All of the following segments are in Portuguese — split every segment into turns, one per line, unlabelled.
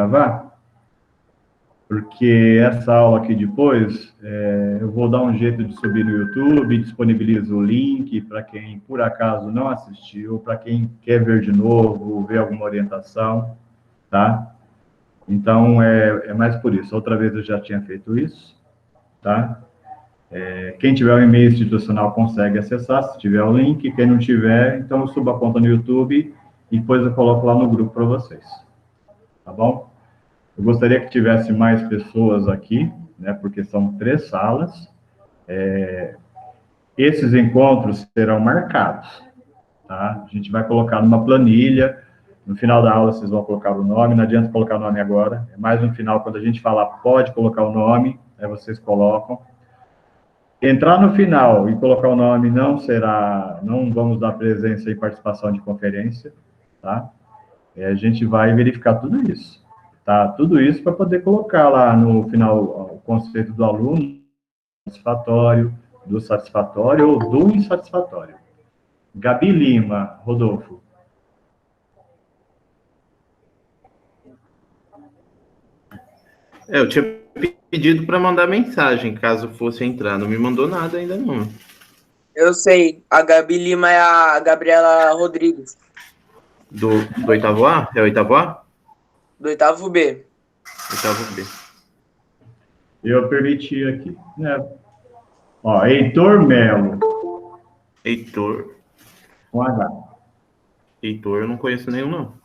gravar, porque essa aula aqui depois, eu vou dar um jeito de subir no YouTube, disponibilizo o link para quem, por acaso, não assistiu, para quem quer ver de novo, ver alguma orientação, tá? Então, é mais por isso. Outra vez eu já tinha feito isso, tá? Quem tiver o e-mail institucional consegue acessar, se tiver o link. Quem não tiver, então eu subo a conta no YouTube e depois eu coloco lá no grupo para vocês, tá bom? Eu gostaria que tivesse mais pessoas aqui, né, porque são 3 salas. Esses encontros serão marcados, tá? A gente vai colocar numa planilha, no final da aula vocês vão colocar o nome, não adianta colocar o nome agora, é mais no final, quando a gente falar, pode colocar o nome, aí vocês colocam. Entrar no final e colocar o nome não vamos dar presença e participação de conferência, tá? A gente vai verificar tudo isso, tá? Tudo isso para poder colocar lá no final o conceito do aluno satisfatório, do satisfatório ou do insatisfatório. Gabi Lima, Rodolfo.
Eu tinha pedido para mandar mensagem, caso fosse entrar. Não me mandou nada ainda, não.
Eu sei. A Gabi Lima é a Gabriela Rodrigues.
Do 8º A? É o 8º A?
Do 8º B.
8º B.
Eu permiti aqui, né? Ó, Heitor Melo.
Heitor.
Com H.
Heitor, eu não conheço nenhum, não.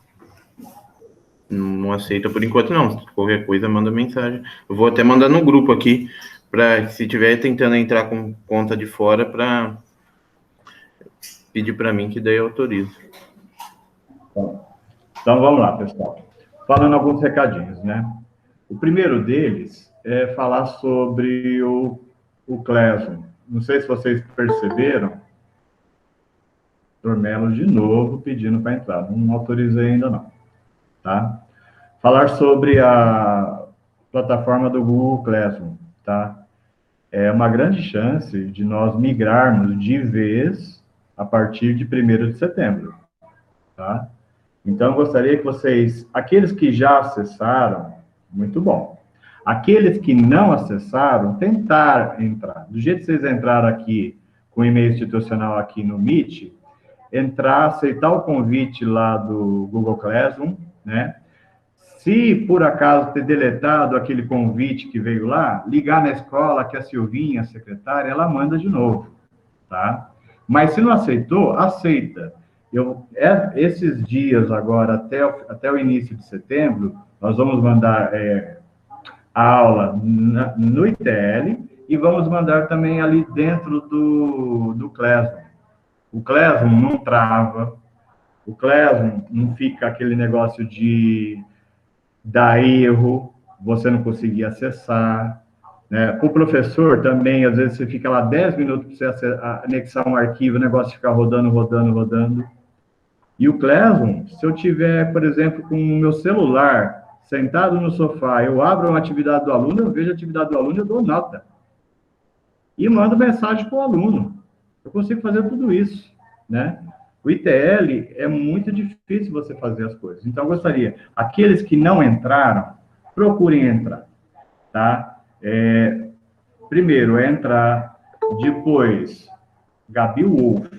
Não aceita por enquanto, não. Qualquer coisa, manda mensagem. Eu vou até mandar no grupo aqui, para se tiver tentando entrar com conta de fora, para pedir para mim, que daí eu autorizo.
Então, vamos lá, pessoal. Falando alguns recadinhos, né? O primeiro deles é falar sobre o Classroom. Não sei se vocês perceberam, Melo de novo pedindo para entrar. Não autorizei ainda não, tá? Falar sobre a plataforma do Google Classroom, tá? É uma grande chance de nós migrarmos de vez a partir de 1º de setembro, tá? Então, eu gostaria que vocês, aqueles que já acessaram, muito bom. Aqueles que não acessaram, tentar entrar. Do jeito que vocês entraram aqui, com o e-mail institucional aqui no Meet, entrar, aceitar o convite lá do Google Classroom, né? Se, por acaso, ter deletado aquele convite que veio lá, ligar na escola, que a Silvinha, a secretária, ela manda de novo, tá? Mas se não aceitou, aceita. Esses dias agora, até o início de setembro, nós vamos mandar a aula no ITL e vamos mandar também ali dentro do Classroom. O Classroom não trava, o Classroom não fica aquele negócio de dar erro, você não conseguir acessar, né? O professor também, às vezes você fica lá 10 minutos para você anexar um arquivo, o negócio fica rodando. E o Classroom, se eu tiver, por exemplo, com o meu celular sentado no sofá, eu abro uma atividade do aluno, eu vejo a atividade do aluno, eu dou nota. E mando mensagem para o aluno. Eu consigo fazer tudo isso, né? O ITL é muito difícil você fazer as coisas. Então, eu gostaria, aqueles que não entraram, procurem entrar, tá? Primeiro é entrar, depois, Gabi Wolf,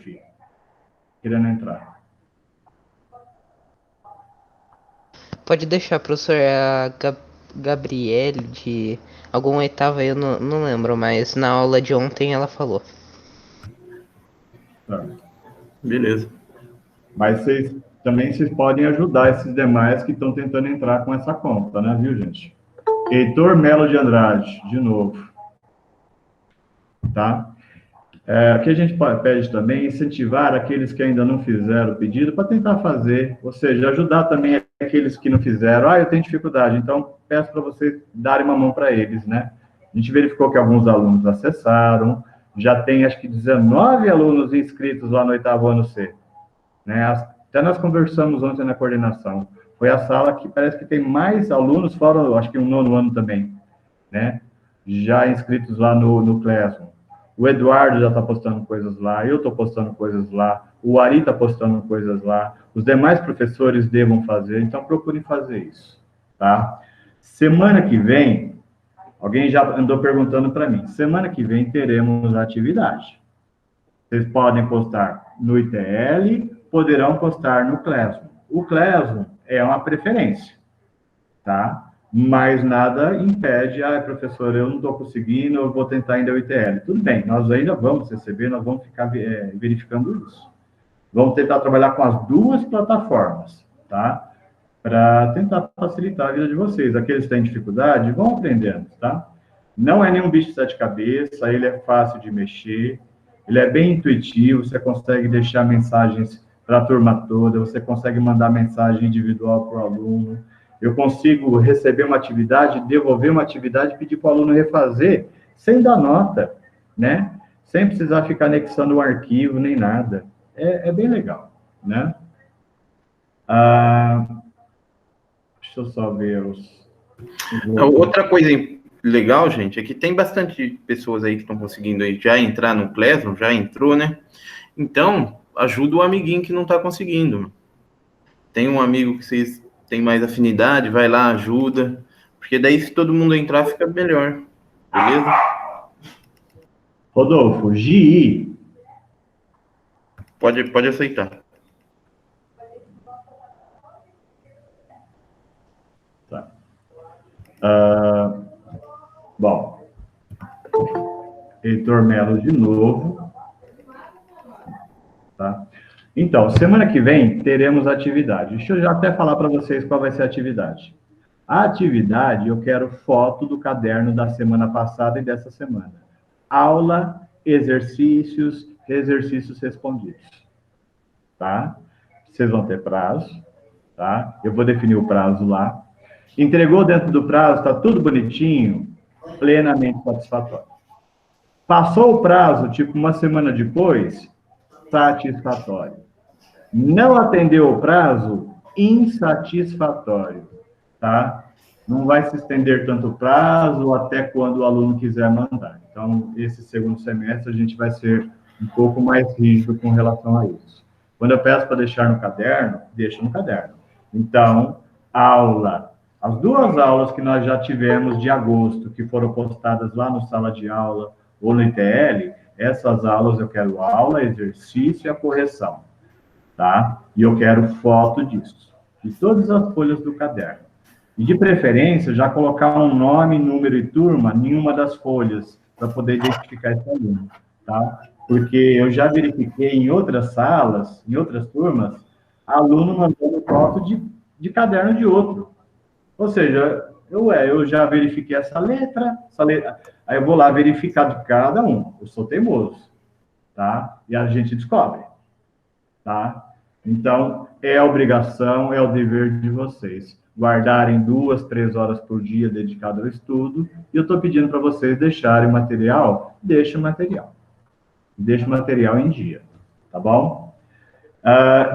querendo entrar.
Pode deixar, professor, a Gabriele de alguma oitava, eu não lembro, mas na aula de ontem ela falou.
Tá.
Beleza.
Mas vocês podem ajudar esses demais que estão tentando entrar com essa conta, né, viu, gente? Heitor Melo de Andrade, de novo. Tá? O que a gente pede também é incentivar aqueles que ainda não fizeram o pedido para tentar fazer, ou seja, ajudar também aqueles que não fizeram. Eu tenho dificuldade, então peço para vocês darem uma mão para eles, né? A gente verificou que alguns alunos acessaram, já tem acho que 19 alunos inscritos lá no 8º ano C, né? Até nós conversamos ontem na coordenação. Foi a sala que parece que tem mais alunos, fora acho que um 9º ano também, né? Já inscritos lá no Classroom. O Eduardo já está postando coisas lá, eu estou postando coisas lá, o Ari está postando coisas lá, os demais professores devam fazer, então procurem fazer isso, tá? Semana que vem, alguém já andou perguntando para mim, semana que vem teremos atividade. Vocês podem postar no ITL, poderão postar no Classroom. O Classroom é uma preferência, tá? Mas nada impede, professor, eu não estou conseguindo, eu vou tentar ainda o ITL. Tudo bem, nós ainda vamos receber, nós vamos ficar verificando isso. Vamos tentar trabalhar com as duas plataformas, tá? Para tentar facilitar a vida de vocês. Aqueles que têm dificuldade, vão aprendendo, tá? Não é nenhum bicho de sete cabeças, ele é fácil de mexer, ele é bem intuitivo, você consegue deixar mensagens para a turma toda, você consegue mandar mensagem individual para o aluno, eu consigo receber uma atividade, devolver uma atividade e pedir para o aluno refazer, sem dar nota, né? Sem precisar ficar anexando um arquivo, nem nada. É bem legal, né? Deixa eu só ver os...
Outra coisa legal, gente, é que tem bastante pessoas aí que estão conseguindo aí já entrar no Classroom, já entrou, né? Então, ajuda o amiguinho que não está conseguindo. Tem um amigo que vocês têm mais afinidade, vai lá, ajuda. Porque daí, se todo mundo entrar, fica melhor. Beleza?
Rodolfo, GI.
Pode aceitar.
Tá. Bom. Heitor Melo de novo. Tá? Então, semana que vem teremos atividade. Deixa eu já até falar para vocês qual vai ser a atividade. A atividade, eu quero foto do caderno da semana passada e dessa semana. Aula, exercícios respondidos. Tá? Vocês vão ter prazo, tá? Eu vou definir o prazo lá. Entregou dentro do prazo, tá tudo bonitinho, plenamente satisfatório. Passou o prazo, tipo uma semana depois, satisfatório. Não atendeu o prazo, insatisfatório, tá? Não vai se estender tanto o prazo até quando o aluno quiser mandar. Então, esse segundo semestre, a gente vai ser um pouco mais rígido com relação a isso. Quando eu peço para deixar no caderno, deixa no caderno. Então, aula. As duas aulas que nós já tivemos de agosto, que foram postadas lá no Sala de Aula ou no ITL, essas aulas eu quero aula, exercício e a correção, tá? E eu quero foto disso, de todas as folhas do caderno. E, de preferência, já colocar um nome, número e turma em uma das folhas, para poder identificar esse aluno, tá? Porque eu já verifiquei em outras salas, em outras turmas, aluno mandando foto de caderno de outro. Ou seja, eu já verifiquei essa letra, aí eu vou lá verificar de cada um. Eu sou teimoso, tá? E a gente descobre, tá? Então, é a obrigação, é o dever de vocês guardarem 2, 3 horas por dia dedicado ao estudo, e eu estou pedindo para vocês deixarem material, deixa o material em dia, tá bom?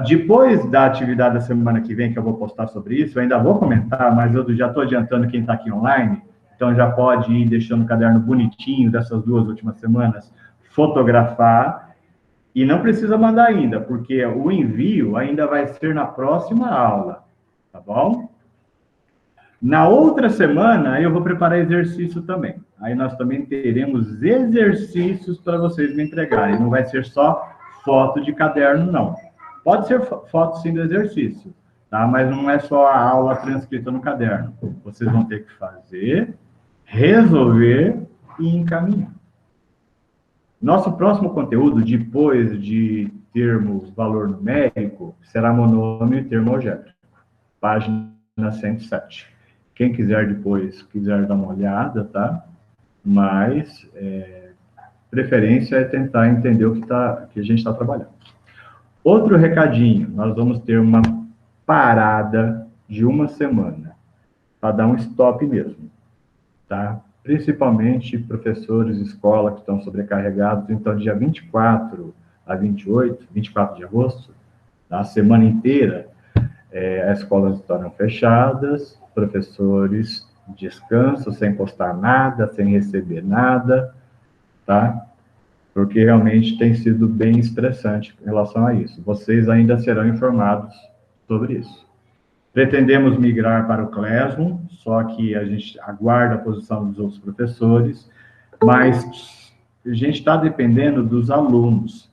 Depois da atividade da semana que vem, que eu vou postar sobre isso, eu ainda vou comentar, mas eu já estou adiantando quem está aqui online, então já pode ir deixando o caderno bonitinho dessas 2 últimas semanas, fotografar, e não precisa mandar ainda, porque o envio ainda vai ser na próxima aula, tá bom? Na outra semana, eu vou preparar exercício também. Aí nós também teremos exercícios para vocês me entregarem. Não vai ser só foto de caderno, não. Pode ser foto, sim, do exercício, tá? Mas não é só a aula transcrita no caderno. Vocês vão ter que fazer, resolver e encaminhar. Nosso próximo conteúdo, depois de termos valor numérico, será monômio e termo algébrico. Página 107. Quem quiser depois, quiser dar uma olhada, tá? Mas, preferência é tentar entender o que a gente está trabalhando. Outro recadinho, nós vamos ter uma parada de uma semana, para dar um stop mesmo, tá? Principalmente professores de escola que estão sobrecarregados, então dia 24 a 28, 24 de agosto, a semana inteira, as escolas estarão fechadas, professores descansam sem postar nada, sem receber nada, tá? Porque realmente tem sido bem estressante em relação a isso. Vocês ainda serão informados sobre isso, Pretendemos migrar para o Classroom, só que a gente aguarda a posição dos outros professores, mas a gente está dependendo dos alunos.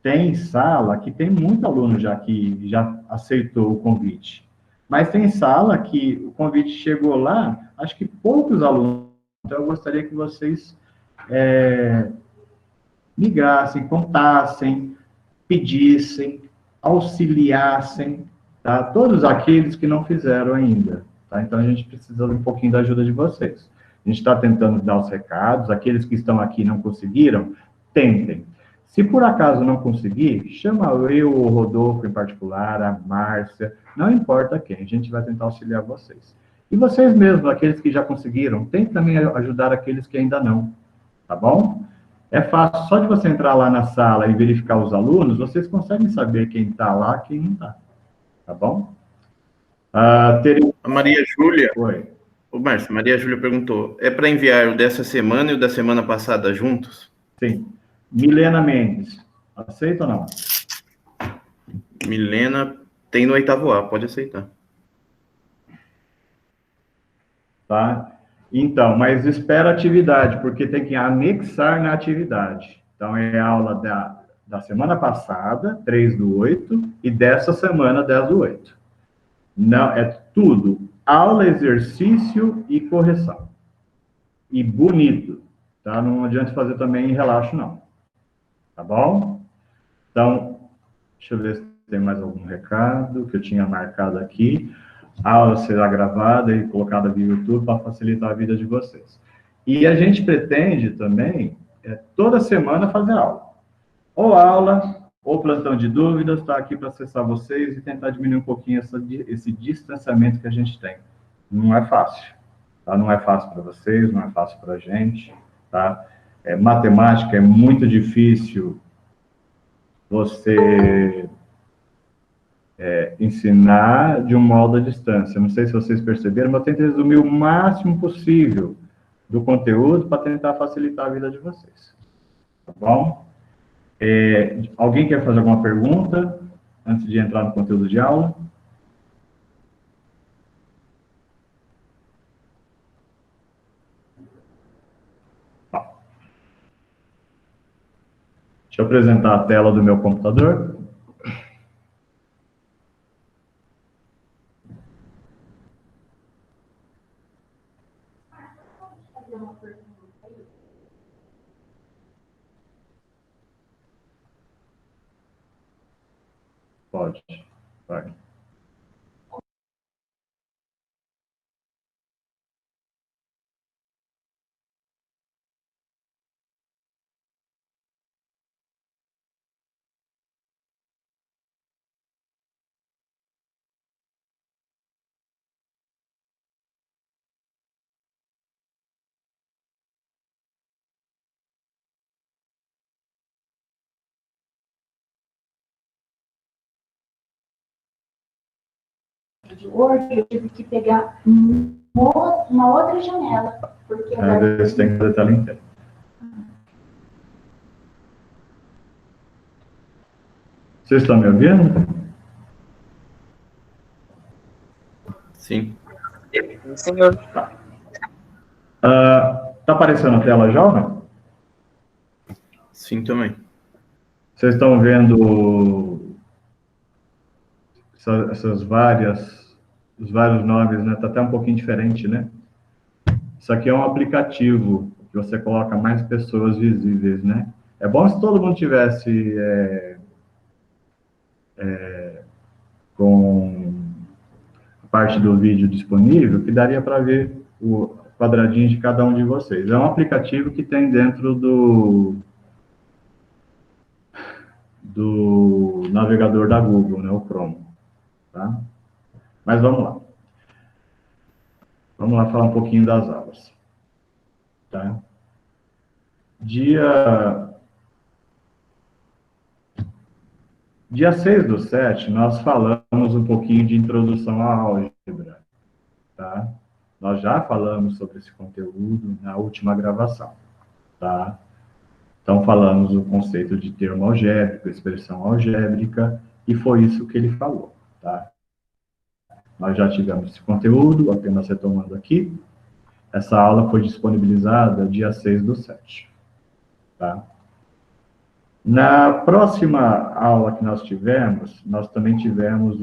Tem sala que tem muito aluno já que já aceitou o convite, mas tem sala que o convite chegou lá, acho que poucos alunos. Então, eu gostaria que vocês migrassem, contassem, pedissem, auxiliassem, tá? Todos aqueles que não fizeram ainda, tá? Então, a gente precisa um pouquinho da ajuda de vocês. A gente está tentando dar os recados, aqueles que estão aqui e não conseguiram, tentem. Se por acaso não conseguir, chama eu, o Rodolfo em particular, a Márcia, não importa quem, a gente vai tentar auxiliar vocês. E vocês mesmos, aqueles que já conseguiram, tentem também ajudar aqueles que ainda não, tá bom? É fácil, só de você entrar lá na sala e verificar os alunos, vocês conseguem saber quem está lá e quem não está, tá bom?
A Maria Júlia...
Oi.
Ô, Márcio, Maria Júlia perguntou, é para enviar o dessa semana e o da semana passada juntos?
Sim. Milena Mendes, aceita ou não?
Milena tem no 8º A, pode aceitar.
Tá? Então, mas espera a atividade, porque tem que anexar na atividade. Então, é a aula da semana passada, 3/8, e dessa semana, 10/8. Não, é tudo. Aula, exercício e correção. E bonito, tá? Não adianta fazer também em relaxo, não. Tá bom? Então, deixa eu ver se tem mais algum recado que eu tinha marcado aqui. A aula será gravada e colocada via YouTube para facilitar a vida de vocês. E a gente pretende também, toda semana, fazer aula. Ou aula, ou plantão de dúvidas, está aqui para acessar vocês e tentar diminuir um pouquinho esse distanciamento que a gente tem. Não é fácil, tá? Não é fácil para vocês, não é fácil para a gente, tá? Matemática é muito difícil você ensinar de um modo à distância. Não sei se vocês perceberam, mas eu tento resumir o máximo possível do conteúdo para tentar facilitar a vida de vocês. Tá bom? Alguém quer fazer alguma pergunta antes de entrar no conteúdo de aula? Tá. Deixa eu apresentar a tela do meu computador. Pode. Vai.
De Word, eu tive que pegar uma outra janela. Porque
Você tem que fazer a tela inteira. Vocês estão me ouvindo?
Sim.
Senhor.
Tá. Tá aparecendo a tela já ou não?
Sim, também.
Vocês estão vendo os vários nomes, né? Tá até um pouquinho diferente, né? Isso aqui é um aplicativo que você coloca mais pessoas visíveis, né? É bom se todo mundo tivesse com a parte do vídeo disponível, que daria para ver o quadradinho de cada um de vocês. É um aplicativo que tem dentro do navegador da Google, né? O Chrome, tá? Mas vamos lá. Vamos lá falar um pouquinho das aulas. Tá? Dia 6/7, nós falamos um pouquinho de introdução à álgebra. Tá? Nós já falamos sobre esse conteúdo na última gravação. Tá? Então, falamos o conceito de termo algébrico, expressão algébrica, e foi isso que ele falou. Tá? nós já tivemos esse conteúdo, apenas retomando aqui. Essa aula foi disponibilizada dia 6/7, tá? Na próxima aula que nós tivemos, nós também tivemos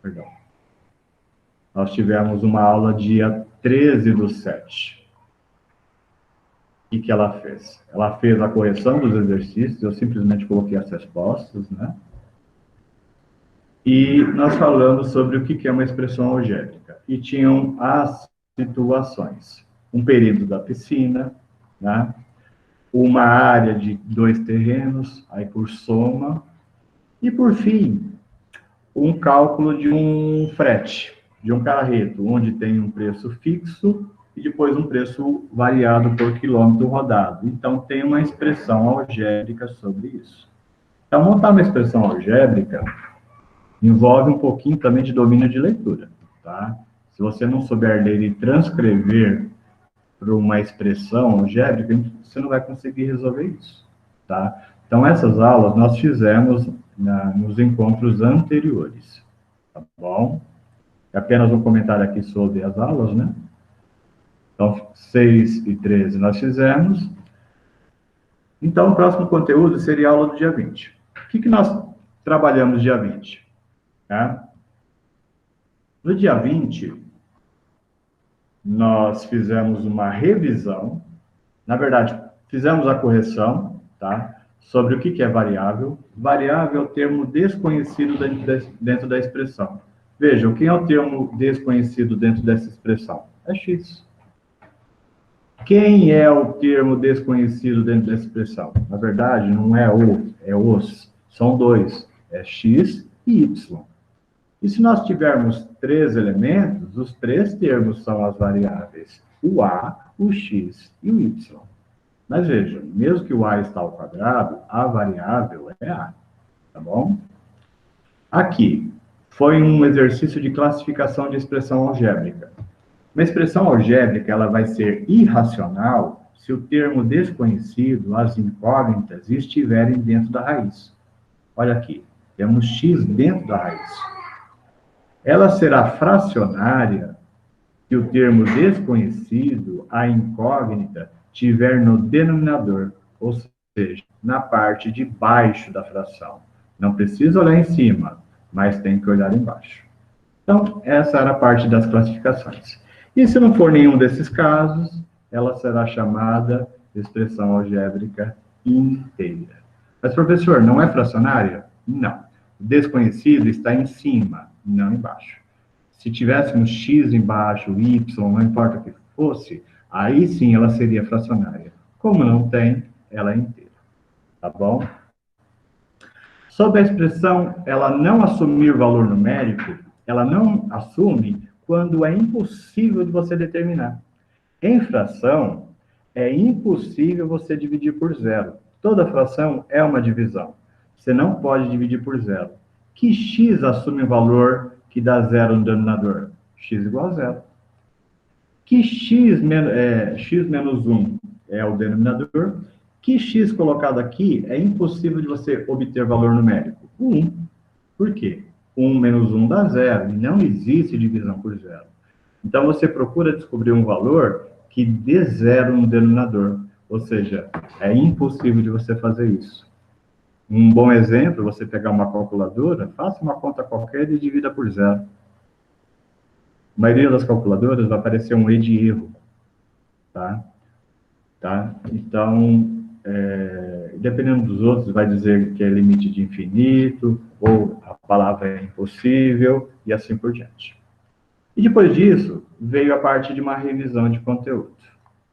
perdão, nós tivemos uma aula dia 13/7. O que ela fez? Ela fez a correção dos exercícios, eu simplesmente coloquei as respostas, né? E nós falamos sobre o que é uma expressão algébrica. E tinham as situações. Um perímetro da piscina, né? Uma área de 2 terrenos, aí por soma. E, por fim, um cálculo de um frete, de um carreto, onde tem um preço fixo e depois um preço variado por quilômetro rodado. Então, tem uma expressão algébrica sobre isso. Então, montar uma expressão algébrica envolve um pouquinho também de domínio de leitura, tá? Se você não souber ler e transcrever para uma expressão algébrica, você não vai conseguir resolver isso, tá? Então, essas aulas nós fizemos nos encontros anteriores, tá bom? É apenas um comentário aqui sobre as aulas, né? Então, 6 e 13 nós fizemos. Então, o próximo conteúdo seria a aula do dia 20. O que nós trabalhamos dia 20? Tá? No dia 20, nós fizemos uma revisão, na verdade, fizemos a correção, tá? Sobre o que é variável. Variável é o termo desconhecido dentro da expressão. Veja, o que é o termo desconhecido dentro dessa expressão? É x. Quem é o termo desconhecido dentro dessa expressão? Na verdade, não é o, é os. São dois, é x e y. E se nós tivermos 3 elementos, os 3 termos são as variáveis, o a, o x e o y. Mas veja, mesmo que o a está ao quadrado, a variável é a, tá bom? Aqui, foi um exercício de classificação de expressão algébrica. Uma expressão algébrica, ela vai ser irracional se o termo desconhecido, as incógnitas, estiverem dentro da raiz. Olha aqui, temos x dentro da raiz. Ela será fracionária se o termo desconhecido, a incógnita, tiver no denominador, ou seja, na parte de baixo da fração. Não precisa olhar em cima, mas tem que olhar embaixo. Então, essa era a parte das classificações. E se não for nenhum desses casos, ela será chamada de expressão algébrica inteira. Mas, professor, não é fracionária? Não. O desconhecido está em cima, não embaixo. Se tivéssemos x embaixo, y, não importa o que fosse, aí sim ela seria fracionária. Como não tem, ela é inteira. Tá bom? Sobre a expressão ela não assumir valor numérico, ela não assume quando é impossível de você determinar. Em fração, é impossível você dividir por zero. Toda fração é uma divisão. Você não pode dividir por zero. Que x assume um valor que dá zero no denominador? X igual a zero. Que x menos 1 é o denominador. Que x colocado aqui é impossível de você obter valor numérico? 1. Por quê? 1 menos 1 dá zero, e não existe divisão por zero. Então, você procura descobrir um valor que dê zero no denominador. Ou seja, é impossível de você fazer isso. Um bom exemplo, você pegar uma calculadora, faça uma conta qualquer e divida por zero. A maioria das calculadoras vai aparecer um E de erro. Tá? Então, dependendo dos outros, vai dizer que é limite de infinito, ou a palavra é impossível, e assim por diante. E depois disso, veio a parte de uma revisão de conteúdo.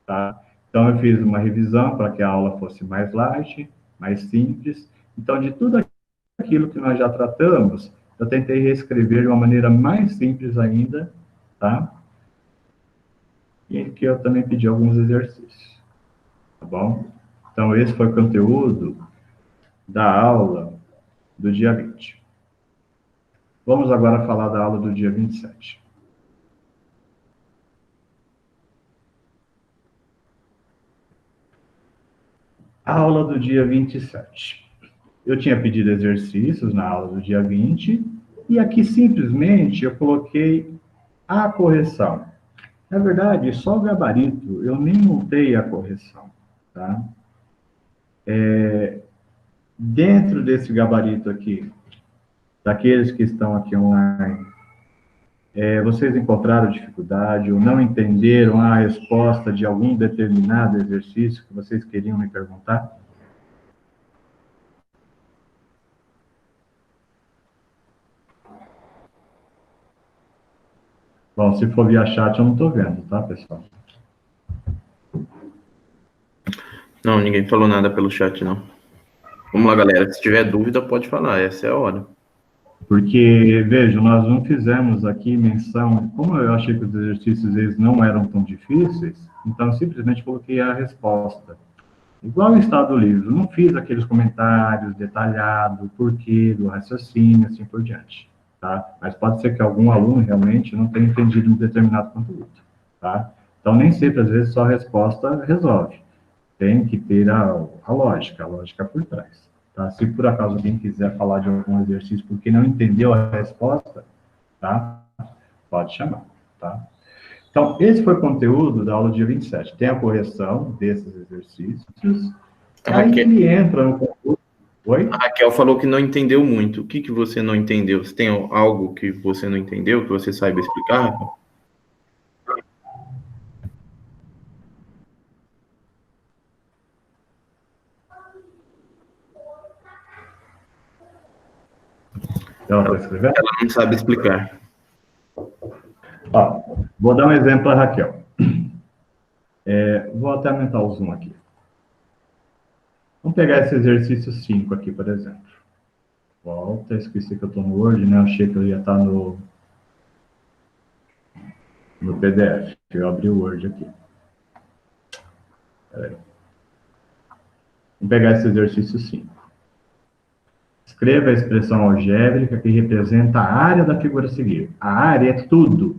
Tá? Então, eu fiz uma revisão para que a aula fosse mais light, mais simples. Então, de tudo aquilo que nós já tratamos, eu tentei reescrever de uma maneira mais simples ainda, tá? E que eu também pedi alguns exercícios. Tá bom? Então, esse foi o conteúdo da aula do dia 20. Vamos agora falar da aula do dia 27. A aula do dia 27. Eu tinha pedido exercícios na aula do dia 20, E aqui, simplesmente, eu coloquei a correção. Na verdade, só o gabarito, eu nem montei a correção, tá? Dentro desse gabarito aqui, daqueles que estão aqui online, vocês encontraram dificuldade ou não entenderam a resposta de algum determinado exercício que vocês queriam me perguntar? Bom, se for via chat, eu não estou vendo, tá, pessoal?
Não, ninguém falou nada pelo chat, não. Vamos lá, galera. Se tiver dúvida, pode falar. Essa é a hora.
Porque, veja, nós não fizemos aqui menção, como eu achei que os exercícios eles não eram tão difíceis, então eu simplesmente coloquei a resposta. Igual o estado do livro, não fiz aqueles comentários detalhados, o porquê do raciocínio, assim por diante, tá? Mas pode ser que algum aluno realmente não tenha entendido um determinado conteúdo, tá? Então, nem sempre, às vezes, só a resposta resolve. Tem que ter a lógica por trás. Tá? Se por acaso alguém quiser falar de algum exercício porque não entendeu a resposta, tá? Pode chamar, tá? Então, esse foi o conteúdo da aula dia 27. Tem a correção desses exercícios. Aí ele entra no conteúdo. Oi?
A Raquel falou que não entendeu muito. O que que você não entendeu? Você tem algo que você não entendeu, que você saiba explicar?
Ela está escrevendo?
Ela não sabe explicar.
Ó, vou dar um exemplo a Raquel. Vou até aumentar o zoom aqui. Vamos pegar esse exercício 5 aqui, por exemplo. Volta, esqueci que eu estou no Word, né? Eu achei que eu ia estar no PDF. Eu abri o Word aqui. Peraí. Vamos pegar esse exercício 5. Escreva a expressão algébrica que representa a área da figura a seguir. A área é tudo.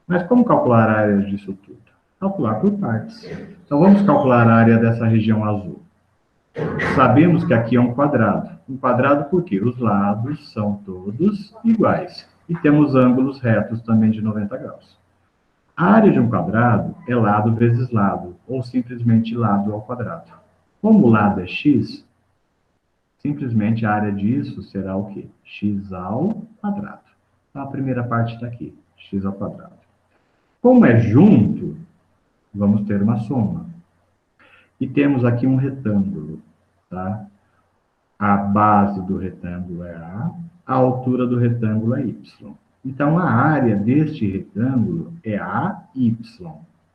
Mas como calcular a área disso tudo? Calcular por partes. Então, vamos calcular a área dessa região azul. Sabemos que aqui é um quadrado. Um quadrado por quê? Os lados são todos iguais. E temos ângulos retos também de 90 graus. A área de um quadrado é lado vezes lado, ou simplesmente lado ao quadrado. Como o lado é x, simplesmente a área disso será o quê? X ao quadrado. Então, a primeira parte está aqui, x ao quadrado. Como é junto, vamos ter uma soma. E temos aqui um retângulo, tá? A base do retângulo é a altura do retângulo é y. Então, a área deste retângulo é AY.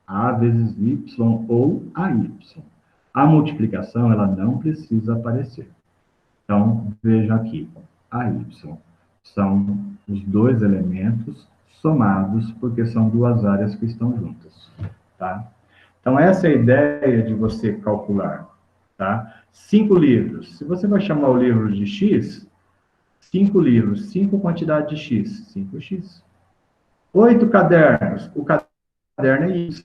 A vezes Y ou AY. A multiplicação, ela não precisa aparecer. Então, veja aqui, AY. São os dois elementos somados, porque são duas áreas que estão juntas, tá? Então, essa é a ideia de você calcular, tá? 5 livros. Se você vai chamar o livro de X, 5 livros, 5 quantidade de X, 5X. 8 cadernos, o caderno é Y.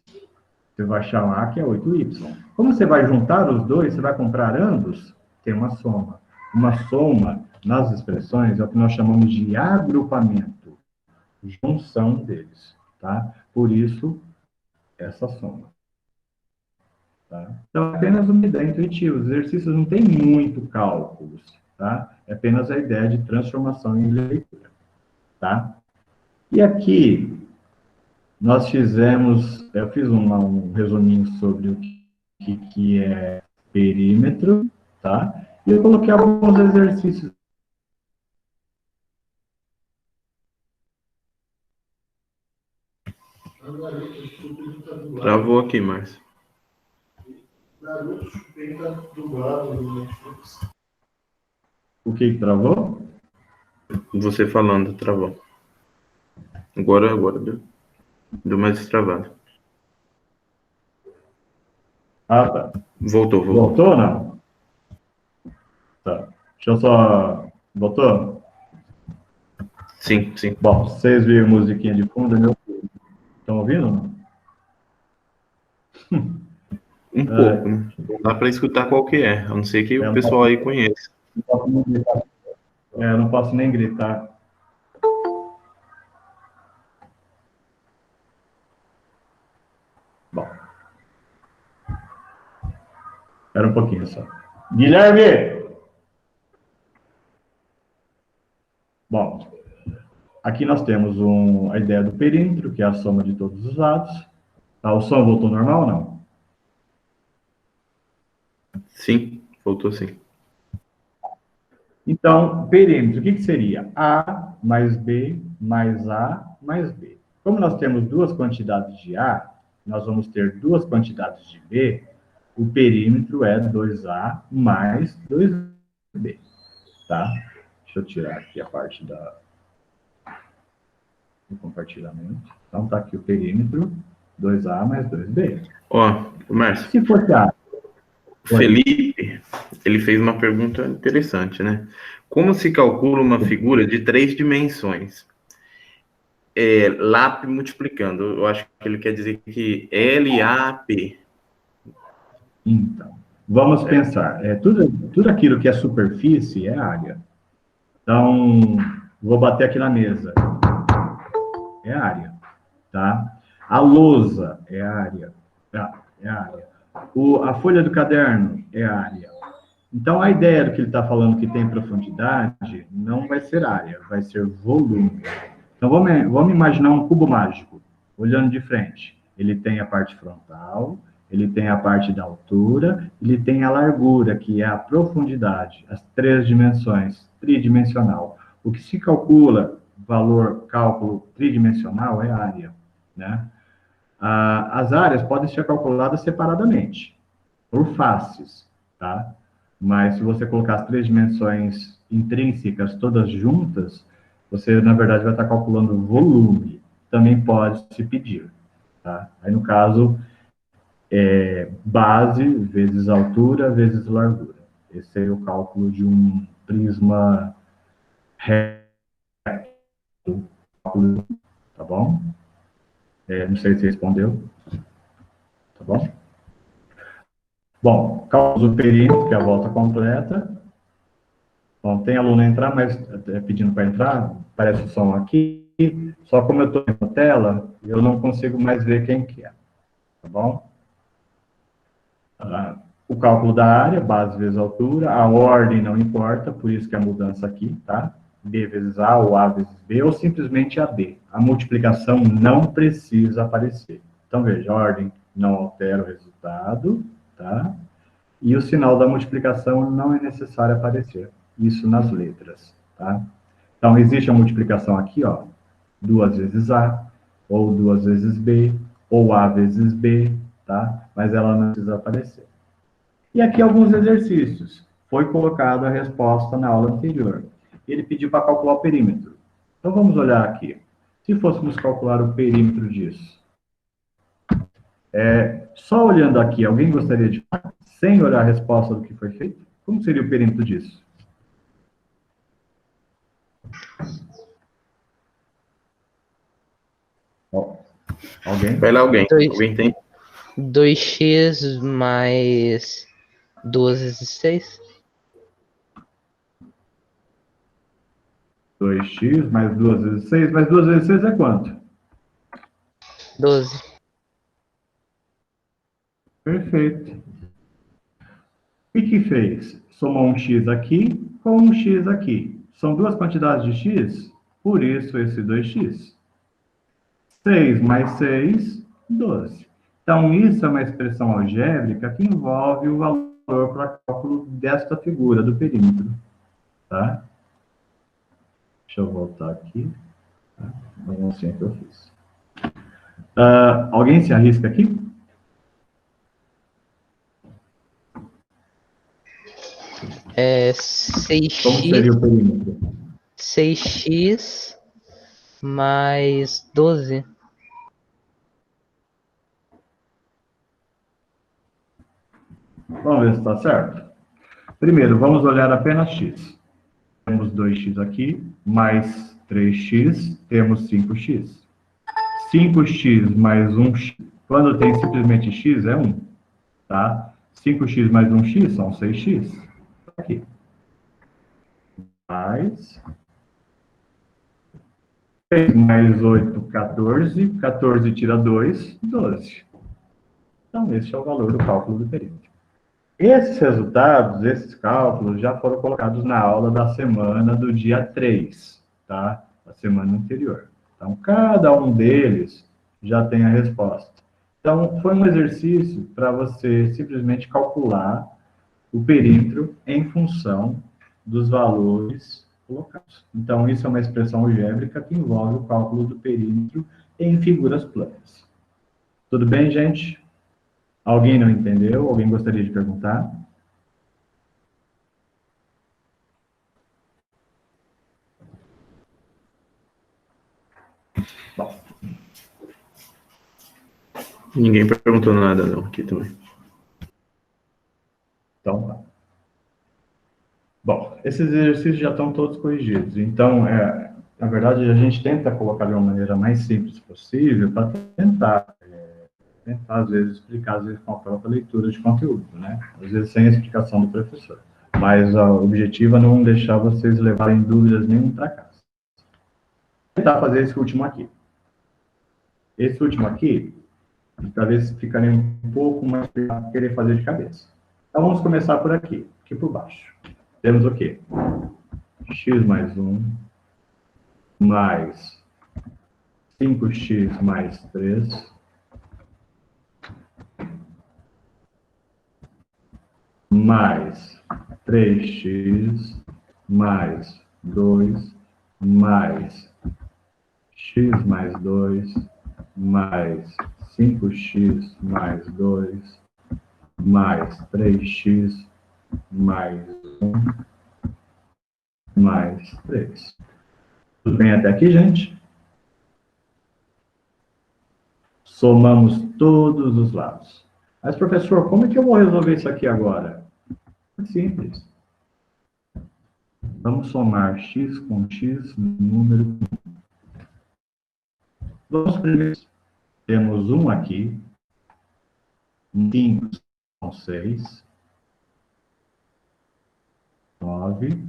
Você vai chamar que é 8Y. Como você vai juntar os dois, você vai comprar ambos, tem uma soma. Uma soma, nas expressões, é o que nós chamamos de agrupamento. Junção deles, tá? Por isso, essa soma. Tá? Então, é apenas uma ideia intuitiva. Os exercícios não tem muito cálculos, tá? É apenas a ideia de transformação em leitura, tá? E aqui, nós fizemos, eu fiz um resuminho sobre o que é perímetro, tá? E eu coloquei alguns exercícios.
Travou aqui, Márcio.
O que travou?
Você falando, travou. Agora deu mais travado.
Ah, tá.
Voltou.
Voltou ou não? Tá. Deixa eu só... Voltou?
Sim.
Bom, vocês viram musiquinha de fundo, meu? Estão ouvindo ou não?
Um pouco, né? Não dá para escutar qual que é, a não ser que o pessoal aí conheça.
Eu não posso nem gritar. Bom. Espera um pouquinho só. Guilherme! Bom, aqui nós temos a ideia do perímetro, que é a soma de todos os lados. Tá, o som voltou normal ou não?
Sim, voltou sim.
Então, perímetro, o que seria? A mais B mais A mais B. Como nós temos duas quantidades de A, nós vamos ter duas quantidades de B, o perímetro é 2A mais 2B, tá? Deixa eu tirar aqui a parte do compartilhamento. Então, tá aqui o perímetro, 2A mais 2B.
Ó, Márcio.
Se fosse A.
Felipe, ele fez uma pergunta interessante, né? Como se calcula uma figura de 3 dimensões? LAP multiplicando. Eu acho que ele quer dizer que LAP.
Então, vamos pensar. Tudo aquilo que é superfície é área. Então, vou bater aqui na mesa. É área, tá? A lousa é área. É área. A folha do caderno é área. Então, a ideia do que ele está falando que tem profundidade não vai ser área, vai ser volume. Então, vamos imaginar um cubo mágico, olhando de frente. Ele tem a parte frontal, ele tem a parte da altura, ele tem a largura, que é a profundidade, as 3 dimensões, tridimensional. O que se calcula, cálculo tridimensional, é área, né? As áreas podem ser calculadas separadamente, por faces, tá? Mas se você colocar as 3 dimensões intrínsecas todas juntas, você, na verdade, vai estar calculando o volume. Também pode se pedir, tá? Aí, no caso, base vezes altura vezes largura. Esse é o cálculo de um prisma reto, tá bom? Não sei se respondeu. Tá bom? Bom, cálculo do perímetro, que é a volta completa. Bom, tem aluno a entrar, mas pedindo para entrar, aparece o som aqui. Só como eu estou na tela, eu não consigo mais ver quem que é. Tá bom? O cálculo da área, base vezes altura, a ordem não importa, por isso que a mudança aqui, tá? B vezes A ou A vezes B, ou simplesmente AB. A multiplicação não precisa aparecer. Então, veja, a ordem não altera o resultado, tá? E o sinal da multiplicação não é necessário aparecer. Isso nas letras, tá? Então, existe a multiplicação aqui, ó, 2 vezes A, ou 2 vezes B, ou A vezes B, tá? Mas ela não precisa aparecer. E aqui alguns exercícios. Foi colocada a resposta na aula anterior. Ele pediu para calcular o perímetro. Então, vamos olhar aqui. Se fôssemos calcular o perímetro disso. Só olhando aqui, alguém gostaria de falar, sem olhar a resposta do que foi feito? Como seria o perímetro disso? Alguém?
Vai lá, alguém.
2,
Alguém tem?
2x mais 2 vezes 6.
2x mais 2 vezes 6. Mais 2 vezes 6 é quanto?
12.
Perfeito. O que fez? Somou um x aqui com um x aqui. São duas quantidades de x, por isso esse 2x. 6 mais 6, 12. Então, isso é uma expressão algébrica que envolve o valor para cálculo desta figura do perímetro. Tá? Deixa eu voltar aqui. Não sei o que eu fiz. Alguém se arrisca aqui? Como seria o perímetro?
6x mais 12.
Vamos ver se está certo. Primeiro, vamos olhar apenas x. Temos 2x aqui, mais 3x, temos 5x. 5x mais 1x, quando tem simplesmente x, é 1. Tá? 5x mais 1x são 6x. Aqui. mais 3 mais 8, 14. 14 tira 2, 12. Então, esse é o valor do cálculo do perímetro. Esses resultados, esses cálculos, já foram colocados na aula da semana do dia 3, tá? Da semana anterior. Então, cada um deles já tem a resposta. Então, foi um exercício para você simplesmente calcular o perímetro em função dos valores colocados. Então, isso é uma expressão algébrica que envolve o cálculo do perímetro em figuras planas. Tudo bem, gente? Alguém não entendeu? Alguém gostaria de perguntar? Bom.
Ninguém perguntou nada, não, aqui também.
Então, tá. Bom, esses exercícios já estão todos corrigidos. Então, na verdade, a gente tenta colocar de uma maneira mais simples possível para tentar, às vezes, explicar, às vezes, com a própria leitura de conteúdo, né? Às vezes, sem a explicação do professor. Mas o objetivo é não deixar vocês levarem dúvidas nenhum para casa. Vou tentar fazer esse último aqui. Esse último aqui, talvez ficarem um pouco mais para querer fazer de cabeça. Então, vamos começar por aqui por baixo. Temos o quê? X mais 1, mais 5x mais 3, mais 3x, mais 2, mais x mais 2, mais 5x mais 2, mais 3x, mais 1, mais 3. Tudo bem até aqui, gente? Somamos todos os lados. Mas, professor, como é que eu vou resolver isso aqui agora? É simples. Vamos somar x com x, número. Vamos primeiro. Temos 1 aqui. 5 são 6. 9.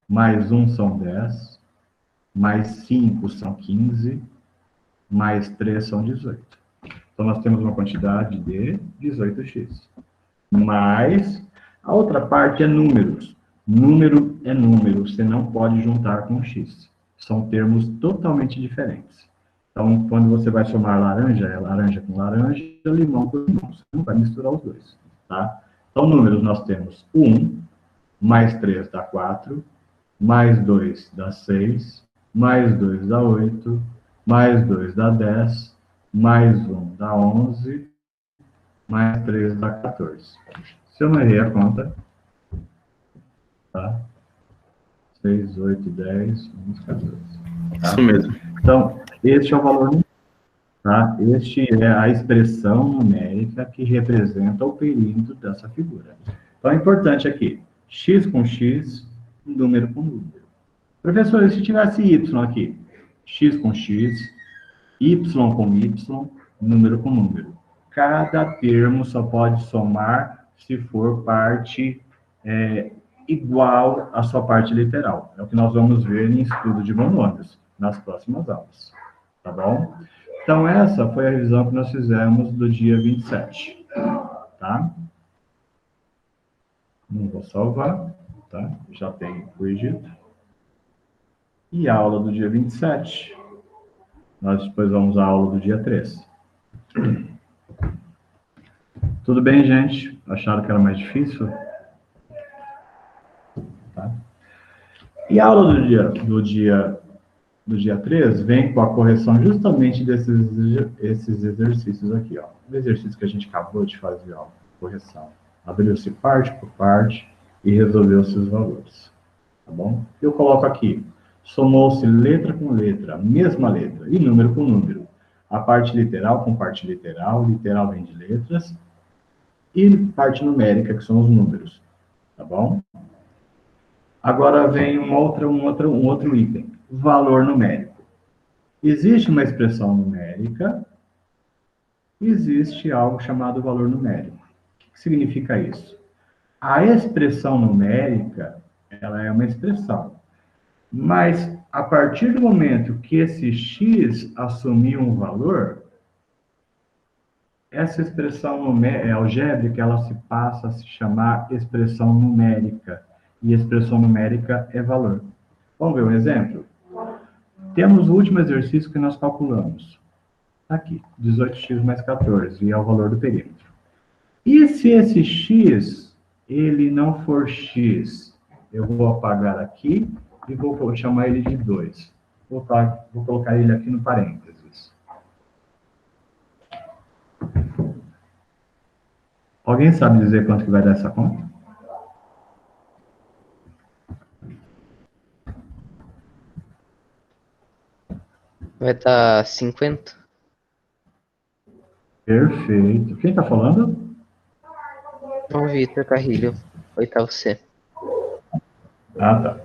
Mais 1 são 10. Mais 5 são 15. Mais 3 são 18. Então, nós temos uma quantidade de 18x. Mais, a outra parte é números. Número é número, você não pode juntar com x. São termos totalmente diferentes. Então, quando você vai somar laranja, é laranja com laranja, limão com limão. Você não vai misturar os dois, tá? Então, números nós temos 1, mais 3 dá 4, mais 2 dá 6, mais 2 dá 8, mais 2 dá 10, mais 1 dá 11, mais 3 dá 14. Se eu não errei a conta, tá? 6, 8, 10, 11, 14. Tá?
Isso mesmo.
Então, este é o valor numérico, tá? Este é a expressão numérica que representa o perímetro dessa figura. Então, é importante aqui, x com x, número com número. Professor, e se tivesse y aqui? X com x, y com y, número com número. Cada termo só pode somar se for parte igual à sua parte literal. É o que nós vamos ver em estudo de monômios, nas próximas aulas. Tá bom? Então, essa foi a revisão que nós fizemos do dia 27. Tá? Não vou salvar, tá? Já tem corrigido. E a aula do dia 27, nós depois vamos à aula do dia 3. Tudo bem, gente? Acharam que era mais difícil? Tá? E a aula do dia 3 vem com a correção justamente esses exercícios aqui, ó. O exercício que a gente acabou de fazer, ó, correção. Abriu-se parte por parte e resolveu-se os valores. Tá bom? Eu coloco aqui, somou-se letra com letra, mesma letra, e número com número. A parte literal com parte literal, literal vem de letras, e parte numérica, que são os números. Tá bom? Agora vem um outro item, valor numérico. Existe uma expressão numérica, existe algo chamado valor numérico. O que significa isso? A expressão numérica, ela é uma expressão. Mas, a partir do momento que esse x assumir um valor, essa expressão algébrica, ela se passa a se chamar expressão numérica. E expressão numérica é valor. Vamos ver um exemplo? Temos o último exercício que nós calculamos. Aqui, 18x mais 14, e é o valor do perímetro. E se esse x, ele não for x, eu vou apagar aqui e vou chamar ele de 2. Vou colocar ele aqui no parênteses. Alguém sabe dizer quanto que vai dar essa conta?
Vai dar 50?
Perfeito. Quem está falando?
João Vitor Carrilho, oitavo C.
Ah, tá.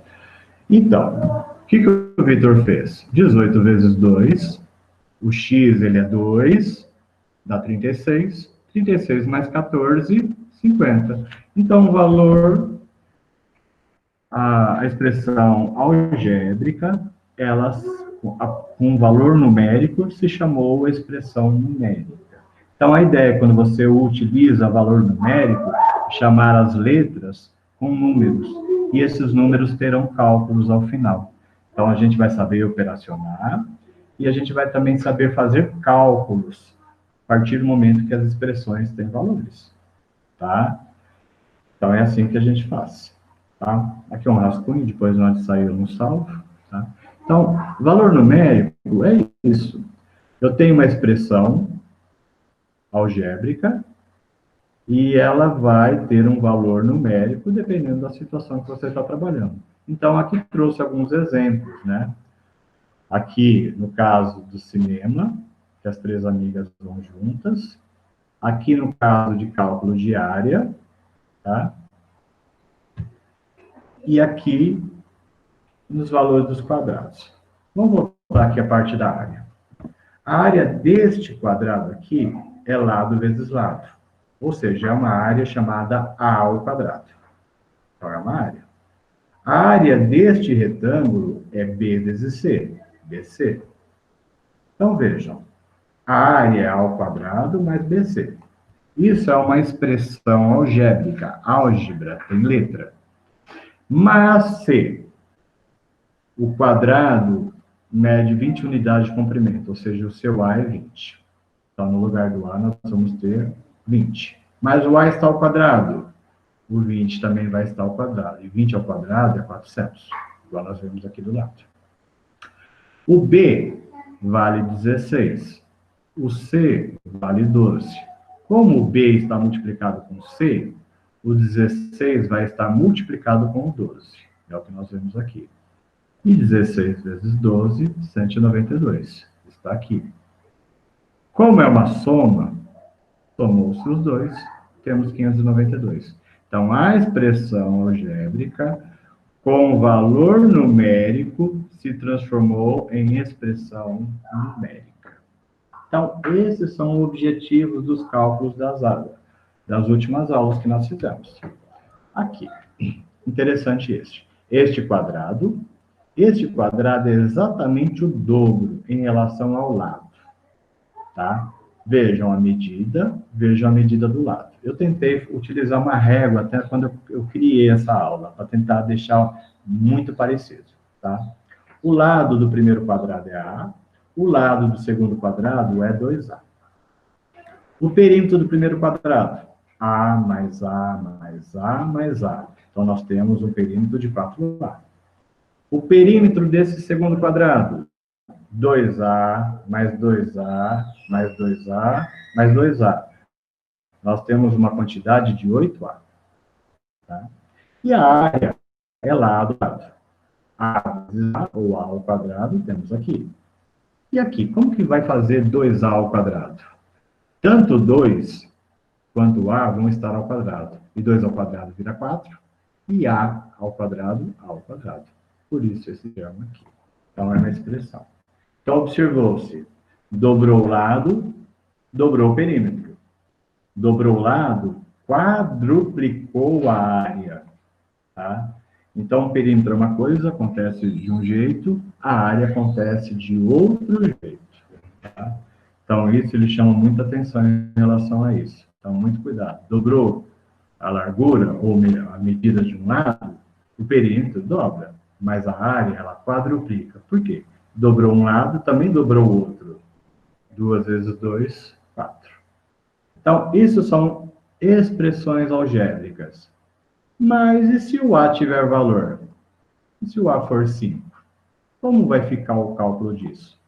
Então, o que o Vitor fez? 18 vezes 2, o x ele é 2, dá 36. 36 mais 14, 50. Então, o valor, a expressão algébrica, ela, com valor numérico, se chamou expressão numérica. Então, a ideia é, quando você utiliza valor numérico, chamar as letras com números. E esses números terão cálculos ao final. Então, a gente vai saber operacionar e a gente vai também saber fazer cálculos a partir do momento que as expressões têm valores, tá? Então, é assim que a gente faz, tá? Aqui é um rascunho, depois onde saiu no salvo, tá? Então, valor numérico é isso. Eu tenho uma expressão algébrica e ela vai ter um valor numérico dependendo da situação que você está trabalhando. Então, aqui trouxe alguns exemplos, né? Aqui, no caso do cinema, que as três amigas vão juntas. Aqui, no caso de cálculo de área, tá? E aqui, nos valores dos quadrados. Vamos voltar aqui a parte da área. A área deste quadrado aqui é lado vezes lado. Ou seja, é uma área chamada A ao quadrado. Então, é uma área. A área deste retângulo é B vezes C, BC. Então, vejam. A área é A ao quadrado mais BC. Isso é uma expressão algébrica. Álgebra tem letra. Mas se o quadrado mede 20 unidades de comprimento, ou seja, o seu A é 20. Então, no lugar do A, nós vamos ter 20. Mas o A está ao quadrado. O 20 também vai estar ao quadrado. E 20 ao quadrado é 400, igual nós vemos aqui do lado. O B vale 16. O C vale 12. Como o B está multiplicado com o C, o 16 vai estar multiplicado com o 12. É o que nós vemos aqui. E 16 vezes 12, 192. Está aqui. Como é uma soma, somou-se os dois, temos 592. Então, a expressão algébrica com valor numérico se transformou em expressão numérica. Então, esses são os objetivos dos cálculos das últimas aulas que nós fizemos. Aqui, interessante este. Este quadrado é exatamente o dobro em relação ao lado, tá? Vejam a medida do lado. Eu tentei utilizar uma régua até quando eu criei essa aula, para tentar deixar muito parecido, tá? O lado do primeiro quadrado é A, o lado do segundo quadrado é 2A. O perímetro do primeiro quadrado, A mais A mais A mais A. Então, nós temos um perímetro de 4A. O perímetro desse segundo quadrado, 2A mais 2A mais 2A mais 2A. Nós temos uma quantidade de 8A. Tá? E a área é lado a lado. A vezes A, ou A ao quadrado, temos aqui. E aqui, como que vai fazer 2A ao quadrado? Tanto 2 quanto A vão estar ao quadrado. E 2 ao quadrado vira 4. E A ao quadrado, A ao quadrado. Por isso esse termo aqui. Então, é uma expressão. Então, observou-se. Dobrou o lado, dobrou o perímetro. Dobrou o lado, quadruplicou a área. Tá? Então, o perímetro é uma coisa, acontece de um jeito, a área acontece de outro jeito. Tá? Então, isso eles chamam muita atenção em relação a isso. Então, muito cuidado. Dobrou a largura ou a medida de um lado, o perímetro dobra, mas a área, ela quadruplica. Por quê? Dobrou um lado, também dobrou o outro. 2 vezes 2, 4. Então, isso são expressões algébricas. Mas e se o A tiver valor? E se o A for 5? Como vai ficar o cálculo disso?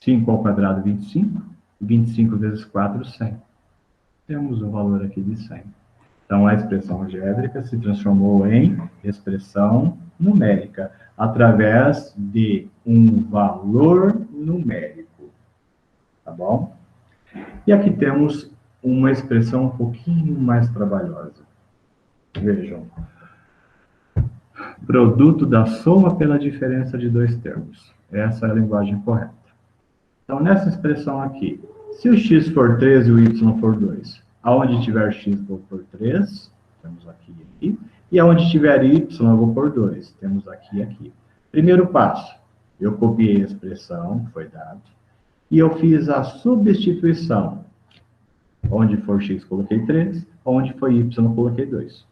5 ao quadrado, 25. 25 vezes 4, 100. Temos um valor aqui de 100. Então, a expressão algébrica se transformou em expressão numérica, através de um valor numérico. Tá bom? E aqui temos uma expressão um pouquinho mais trabalhosa. Vejam. Produto da soma pela diferença de dois termos. Essa é a linguagem correta. Então, nessa expressão aqui, se o x for 3 e o y for 2, aonde tiver x, vou por 3, temos aqui e aqui, e aonde tiver y, eu vou por 2, temos aqui e aqui. Primeiro passo, eu copiei a expressão que foi dada, e eu fiz a substituição. Onde for x, coloquei 3, onde for y, coloquei 2.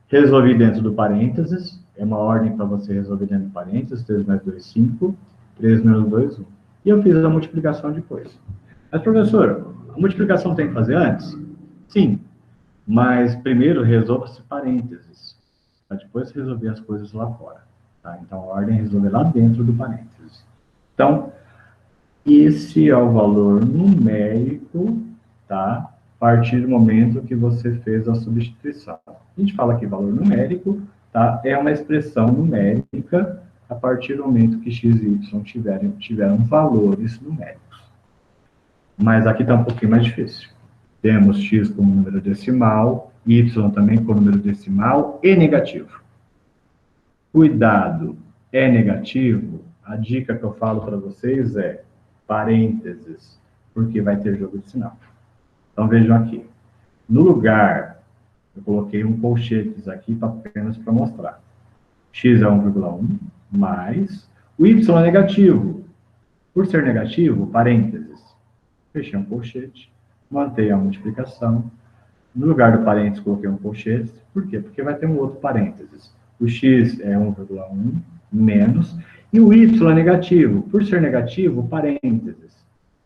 Resolvi dentro do parênteses, é uma ordem para você resolver dentro do parênteses, 3 mais 2, 5, 3 menos 2, 1. E eu fiz a multiplicação depois. Mas, professor, a multiplicação tem que fazer antes? Sim, mas primeiro resolva-se parênteses, para depois resolver as coisas lá fora. Tá? Então, a ordem é resolver lá dentro do parênteses. Então, esse é o valor numérico, tá? A partir do momento que você fez a substituição. A gente fala que valor numérico, tá? É uma expressão numérica a partir do momento que x e y tiveram valores numéricos. Mas aqui está um pouquinho mais difícil. Temos x como número decimal, y também como número decimal e negativo. Cuidado, é negativo? A dica que eu falo para vocês é parênteses, porque vai ter jogo de sinal. Então, vejam aqui. No lugar, eu coloquei um colchetes aqui apenas para mostrar. X é 1,1, mais o y é negativo. Por ser negativo, parênteses. Fechei um colchete, mantei a multiplicação. No lugar do parênteses, coloquei um colchete. Por quê? Porque vai ter um outro parênteses. O x é 1,1 menos, e o y é negativo. Por ser negativo, parênteses.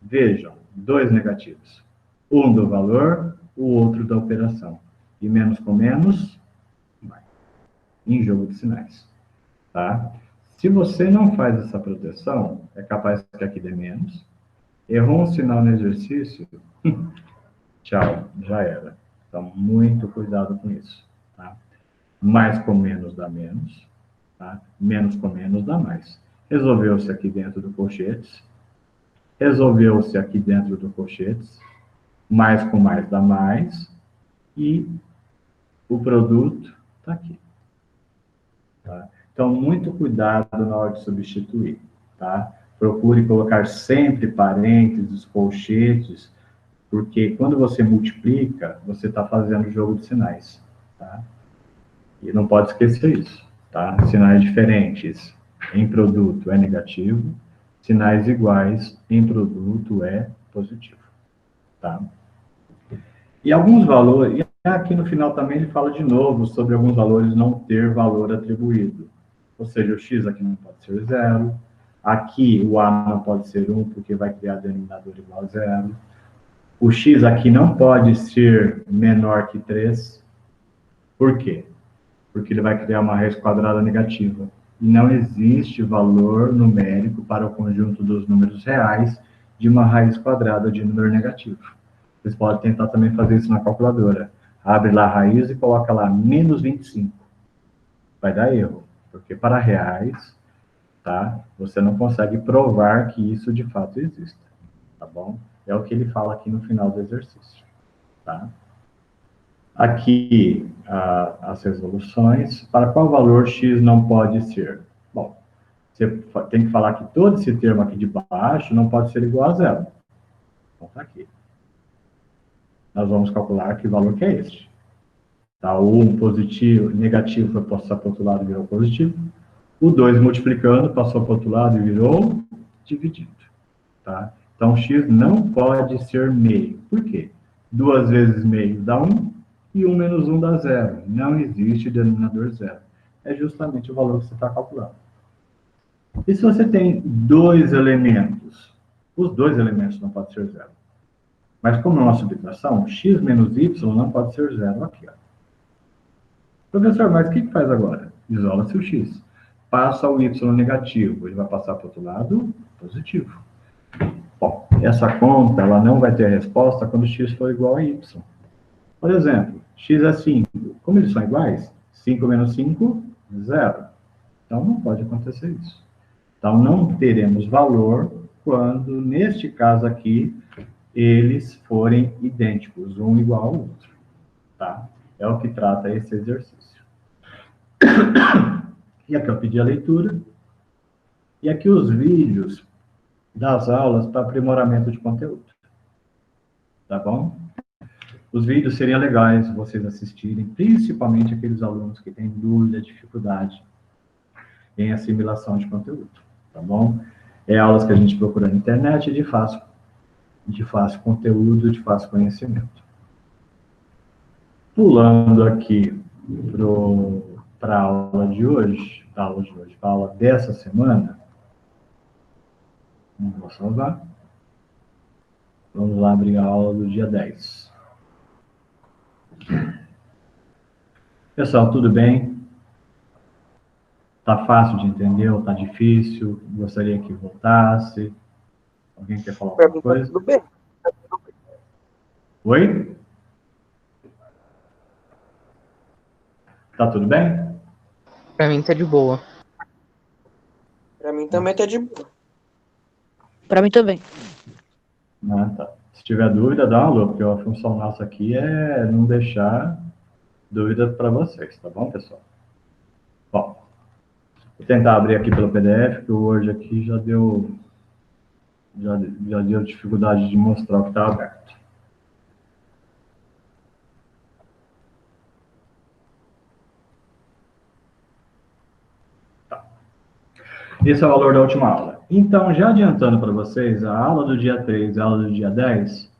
Vejam, dois negativos. Um do valor, o outro da operação. E menos com menos, vai. Em jogo de sinais. Tá? Se você não faz essa proteção, é capaz que aqui dê menos. Errou um sinal no exercício, tchau, já era. Então, muito cuidado com isso. Tá? Mais com menos dá menos. Tá? Menos com menos dá mais. Resolveu-se aqui dentro do colchetes. Resolveu-se aqui dentro do colchetes. Mais com mais dá mais. E o produto está aqui. Tá? Então, muito cuidado na hora de substituir. Tá? Procure colocar sempre parênteses, colchetes, porque quando você multiplica, você está fazendo jogo de sinais. Tá? E não pode esquecer isso. Tá? Sinais diferentes em produto é negativo, sinais iguais em produto é positivo. Tá? E alguns valores, e aqui no final também ele fala de novo sobre alguns valores não ter valor atribuído. Ou seja, o x aqui não pode ser 0, aqui o a não pode ser 1, porque vai criar denominador igual a 0. O x aqui não pode ser menor que 3. Por quê? Porque ele vai criar uma raiz quadrada negativa. E não existe valor numérico para o conjunto dos números reais de uma raiz quadrada de número negativo. Vocês podem tentar também fazer isso na calculadora. Abre lá a raiz e coloca lá menos 25. Vai dar erro, porque para reais, tá, você não consegue provar que isso de fato existe. Tá bom? É o que ele fala aqui no final do exercício. Tá? Aqui, as resoluções. Para qual valor x não pode ser? Bom, você tem que falar que todo esse termo aqui de baixo não pode ser igual a 0. Então, tá aqui. Nós vamos calcular que valor que é este. Tá? O 1 positivo, negativo foi passar para o outro lado e virou positivo. O 2 multiplicando passou para o outro lado e virou dividido. Tá? Então, x não pode ser meio. Por quê? 2 vezes meio dá 1 e 1 menos 1 dá 0. Não existe denominador zero. É justamente o valor que você está calculando. E se você tem dois elementos? Os dois elementos não podem ser zero. Mas como é uma subtração, x menos y não pode ser zero aqui. Ó. Professor, mas o que faz agora? Isola-se o x. Passa o y negativo, ele vai passar para o outro lado positivo. Bom, essa conta ela não vai ter resposta quando x for igual a y. Por exemplo, x é 5. Como eles são iguais, 5 menos 5, 0. Então não pode acontecer isso. Então não teremos valor quando, neste caso aqui, eles forem idênticos, um igual ao outro. Tá? É o que trata esse exercício. E aqui eu pedi a leitura. E aqui os vídeos das aulas para aprimoramento de conteúdo. Tá bom? Os vídeos seriam legais vocês assistirem, principalmente aqueles alunos que têm dúvida, dificuldade em assimilação de conteúdo. Tá bom? É aulas que a gente procura na internet de fácil conteúdo, de fácil conhecimento. Pulando aqui para a aula de hoje, para a aula dessa semana, vou salvar. Vamos lá abrir a aula do dia 10. Pessoal, tudo bem? Tá fácil de entender ou tá difícil? Gostaria que voltasse? Alguém quer falar alguma coisa?
Tudo bem.
Oi? Tá tudo bem?
Pra mim tá de boa.
Pra mim também tá de boa.
Pra mim também.
Ah, tá. Se tiver dúvida, dá uma alô, porque a função nossa aqui é não deixar dúvida para vocês, tá bom, pessoal? Bom, vou tentar abrir aqui pelo PDF, que o Word aqui já deu dificuldade de mostrar o que está aberto. Tá. Esse é o valor da última aula. Então, já adiantando para vocês, a aula do dia 3 e a aula do dia 10,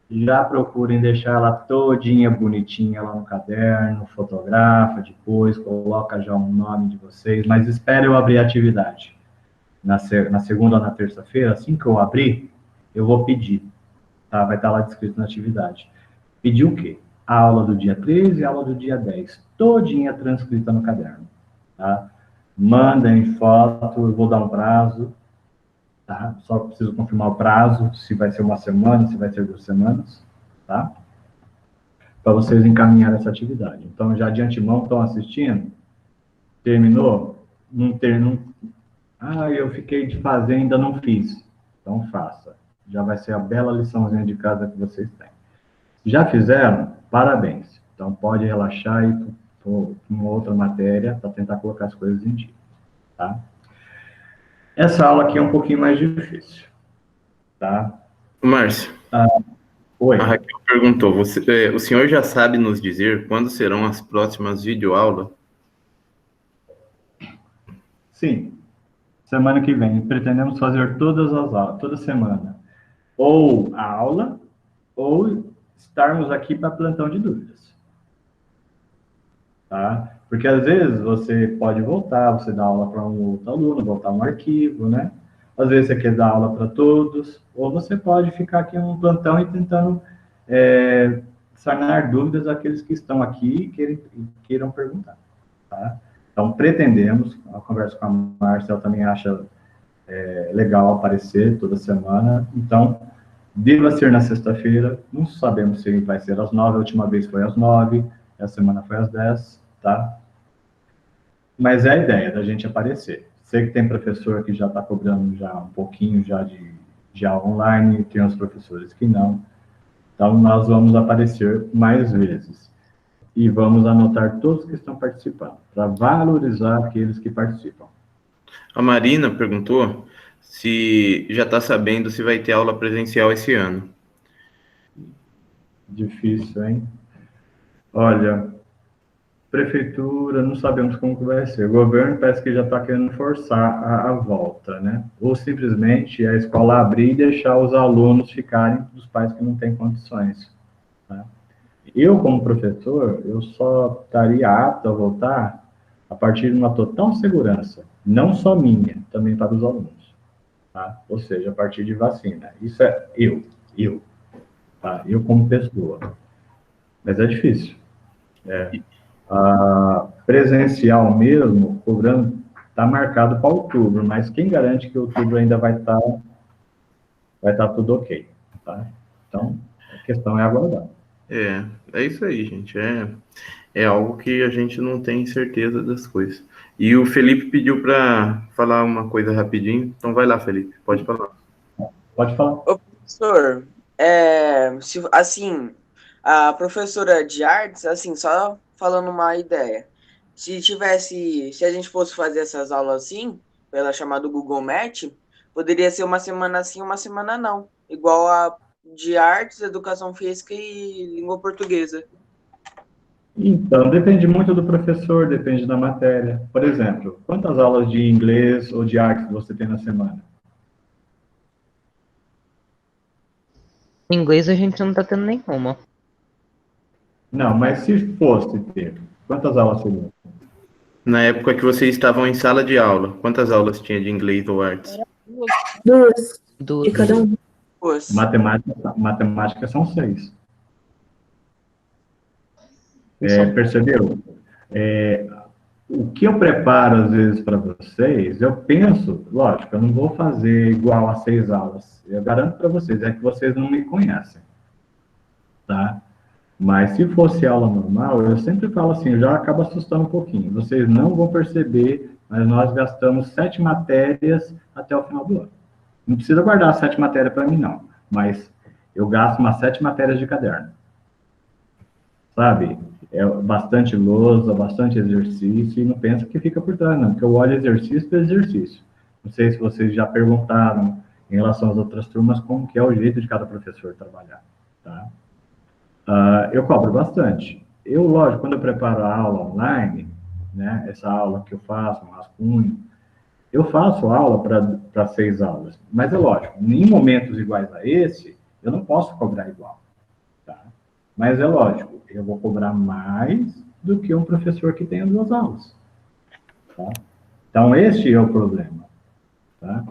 já procurem deixar ela todinha bonitinha lá no caderno, fotografa depois, coloca já o nome de vocês, mas espere eu abrir a atividade. Na segunda ou na terça-feira, assim que eu abrir, eu vou pedir, tá? Vai estar lá descrito na atividade. Pedir o quê? A aula do dia 13 e a aula do dia 10, todinha transcrita no caderno, tá? Mandem foto, eu vou dar um prazo, tá? Só preciso confirmar o prazo, se vai ser uma semana, se vai ser 2 semanas, tá? Para vocês encaminharem essa atividade. Então, já de antemão, estão assistindo? Terminou? Eu fiquei de fazer, ainda não fiz. Então, faça. Já vai ser a bela liçãozinha de casa que vocês têm. Já fizeram? Parabéns. Então, pode relaxar e ir para uma outra matéria para tentar colocar as coisas em dia, tá? Essa aula aqui é um pouquinho mais difícil, tá?
Márcio,
Oi.
a Raquel perguntou, o senhor já sabe nos dizer quando serão as próximas videoaulas?
Sim. Semana que vem, pretendemos fazer todas as aulas, toda semana. Ou a aula, ou estarmos aqui para plantão de dúvidas. Tá? Porque às vezes você pode voltar, você dá aula para um outro aluno, voltar um arquivo, né? Às vezes você quer dar aula para todos, ou você pode ficar aqui num plantão e tentando sanar dúvidas daqueles que estão aqui e queiram perguntar, tá? Então, pretendemos, a conversa com a Márcia, ela também acha legal aparecer toda semana, então, deva ser na sexta-feira, não sabemos se vai ser às 9, a última vez foi às 9, essa semana foi às 10, tá? Mas é a ideia da gente aparecer. Sei que tem professor que já está cobrando já um pouquinho já de aula online, tem uns professores que não. Então, nós vamos aparecer mais vezes. E vamos anotar todos que estão participando, para valorizar aqueles que participam.
A Marina perguntou se já está sabendo se vai ter aula presencial esse ano.
Difícil, hein? Olha, Prefeitura, não sabemos como que vai ser. O governo parece que já está querendo forçar a volta, né? Ou simplesmente a escola abrir e deixar os alunos ficarem dos pais que não têm condições. Tá? Eu, como professor, eu só estaria apto a voltar a partir de uma total segurança, não só minha, também para os alunos. Tá? Ou seja, a partir de vacina. Isso é eu, tá? Eu como pessoa. Mas é difícil. Presencial mesmo, cobrando, está marcado para outubro, mas quem garante que outubro ainda vai tá tudo ok, tá? Então, a questão é aguardar.
É isso aí, gente. É algo que a gente não tem certeza das coisas. E o Felipe pediu para falar uma coisa rapidinho. Então vai lá, Felipe, pode falar.
Pode falar.
Ô, professor, assim, a professora de artes, assim, só falando uma ideia, se a gente fosse fazer essas aulas assim, pela chamada Google Meet, poderia ser uma semana sim, uma semana não, igual a de artes, educação física e língua portuguesa.
Então, depende muito do professor, depende da matéria. Por exemplo, quantas aulas de inglês ou de artes você tem na semana?
Em inglês a gente não tá tendo nenhuma.
Não, mas se fosse ter, quantas aulas seriam?
Na época que vocês estavam em sala de aula, quantas aulas tinha de inglês ou artes?
Duas de
Duas.
cada um.
Pois,
Matemática são 6. Percebeu? O que eu preparo, às vezes, para vocês, eu penso, lógico, eu não vou fazer igual a 6 aulas. Eu garanto para vocês, é que vocês não me conhecem, tá? Mas se fosse aula normal, eu sempre falo assim, já acaba assustando um pouquinho. Vocês não vão perceber, mas nós gastamos 7 matérias até o final do ano. Não precisa guardar 7 matérias para mim, não. Mas eu gasto umas 7 matérias de caderno. Sabe? É bastante lousa, bastante exercício, e não pensa que fica por trás, não, porque eu olho exercício por exercício. Não sei se vocês já perguntaram em relação às outras turmas como que é o jeito de cada professor trabalhar, tá? Eu cobro bastante. Eu, lógico, quando eu preparo a aula online, né, essa aula que eu faço, um rascunho, eu faço aula para 6 aulas, mas é lógico, em momentos iguais a esse, eu não posso cobrar igual, tá? Mas é lógico, eu vou cobrar mais do que um professor que tenha 2 aulas, tá? Então, este é o problema, tá?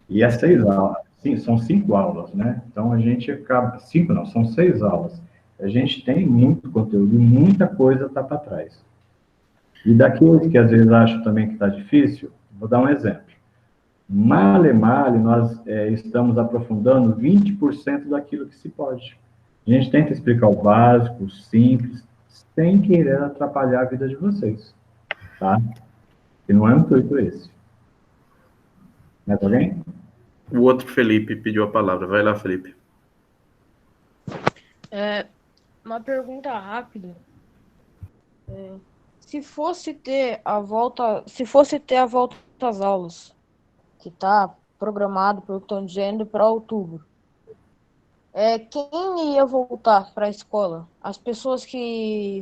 E as 6 aulas, sim, são 5 aulas, né? Então, a gente acaba... 5 não, são 6 aulas. A gente tem muito conteúdo e muita coisa está para trás. E daqueles que às vezes acham também que está difícil, vou dar um exemplo. Male, nós estamos aprofundando 20% daquilo que se pode. A gente tenta explicar o básico, o simples, sem querer atrapalhar a vida de vocês, tá? E não é um intuito esse. Mais alguém?
O outro Felipe pediu a palavra. Vai lá, Felipe.
Uma pergunta rápida. Se fosse ter a volta às aulas, que está programado, pelo que estão dizendo, para outubro, quem ia voltar para a escola? As pessoas que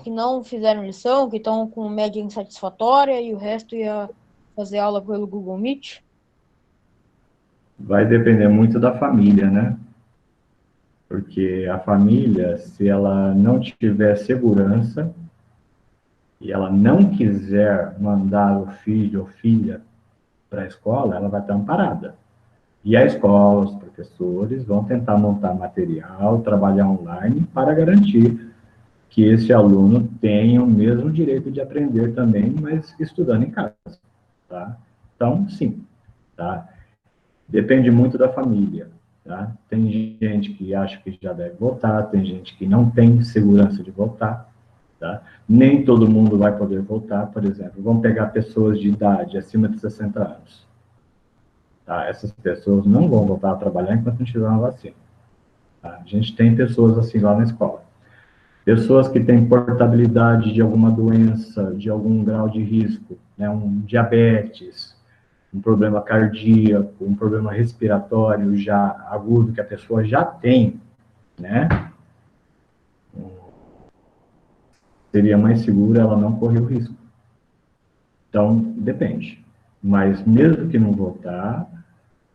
não fizeram lição, que estão com média insatisfatória e o resto ia fazer aula pelo Google Meet?
Vai depender muito da família, né? Porque a família, se ela não tiver segurança e ela não quiser mandar o filho ou filha para a escola, ela vai estar amparada. E a escola, os professores vão tentar montar material, trabalhar online para garantir que esse aluno tenha o mesmo direito de aprender também, mas estudando em casa, tá? Então, sim, tá? Depende muito da família, tá? Tem gente que acha que já deve voltar, tem gente que não tem segurança de voltar, tá? Nem todo mundo vai poder voltar, por exemplo. Vamos pegar pessoas de idade acima de 60 anos. Tá? Essas pessoas não vão voltar a trabalhar enquanto não tiver uma vacina. Tá? A gente tem pessoas assim lá na escola. Pessoas que têm portabilidade de alguma doença, de algum grau de risco, né? Um diabetes, um problema cardíaco, um problema respiratório já agudo que a pessoa já tem, né? seria mais seguro, ela não correr o risco. Então, depende. Mas mesmo que não voltar,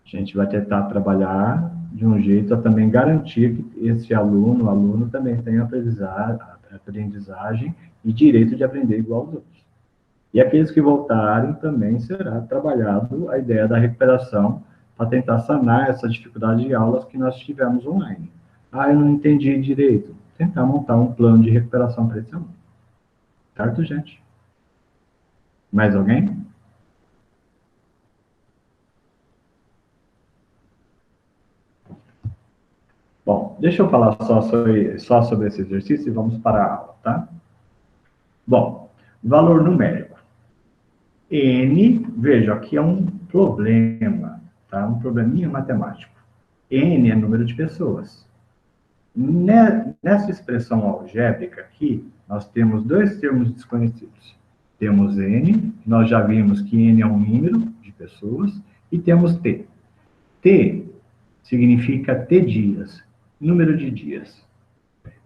a gente vai tentar trabalhar de um jeito a também garantir que esse aluno também tenha aprendizagem e direito de aprender igual aos outros. E aqueles que voltarem também será trabalhado a ideia da recuperação para tentar sanar essa dificuldade de aulas que nós tivemos online. Ah, eu não entendi direito. Tentar montar um plano de recuperação para esse aluno. Certo, gente? Mais alguém? Bom, deixa eu falar só sobre esse exercício e vamos para a aula, tá? Bom, valor numérico. N, veja, aqui é um problema, tá? Um probleminha matemático. N é número de pessoas. Nessa expressão algébrica aqui, nós temos dois termos desconhecidos. Temos N, nós já vimos que N é um número de pessoas, e temos T. T significa T dias, número de dias.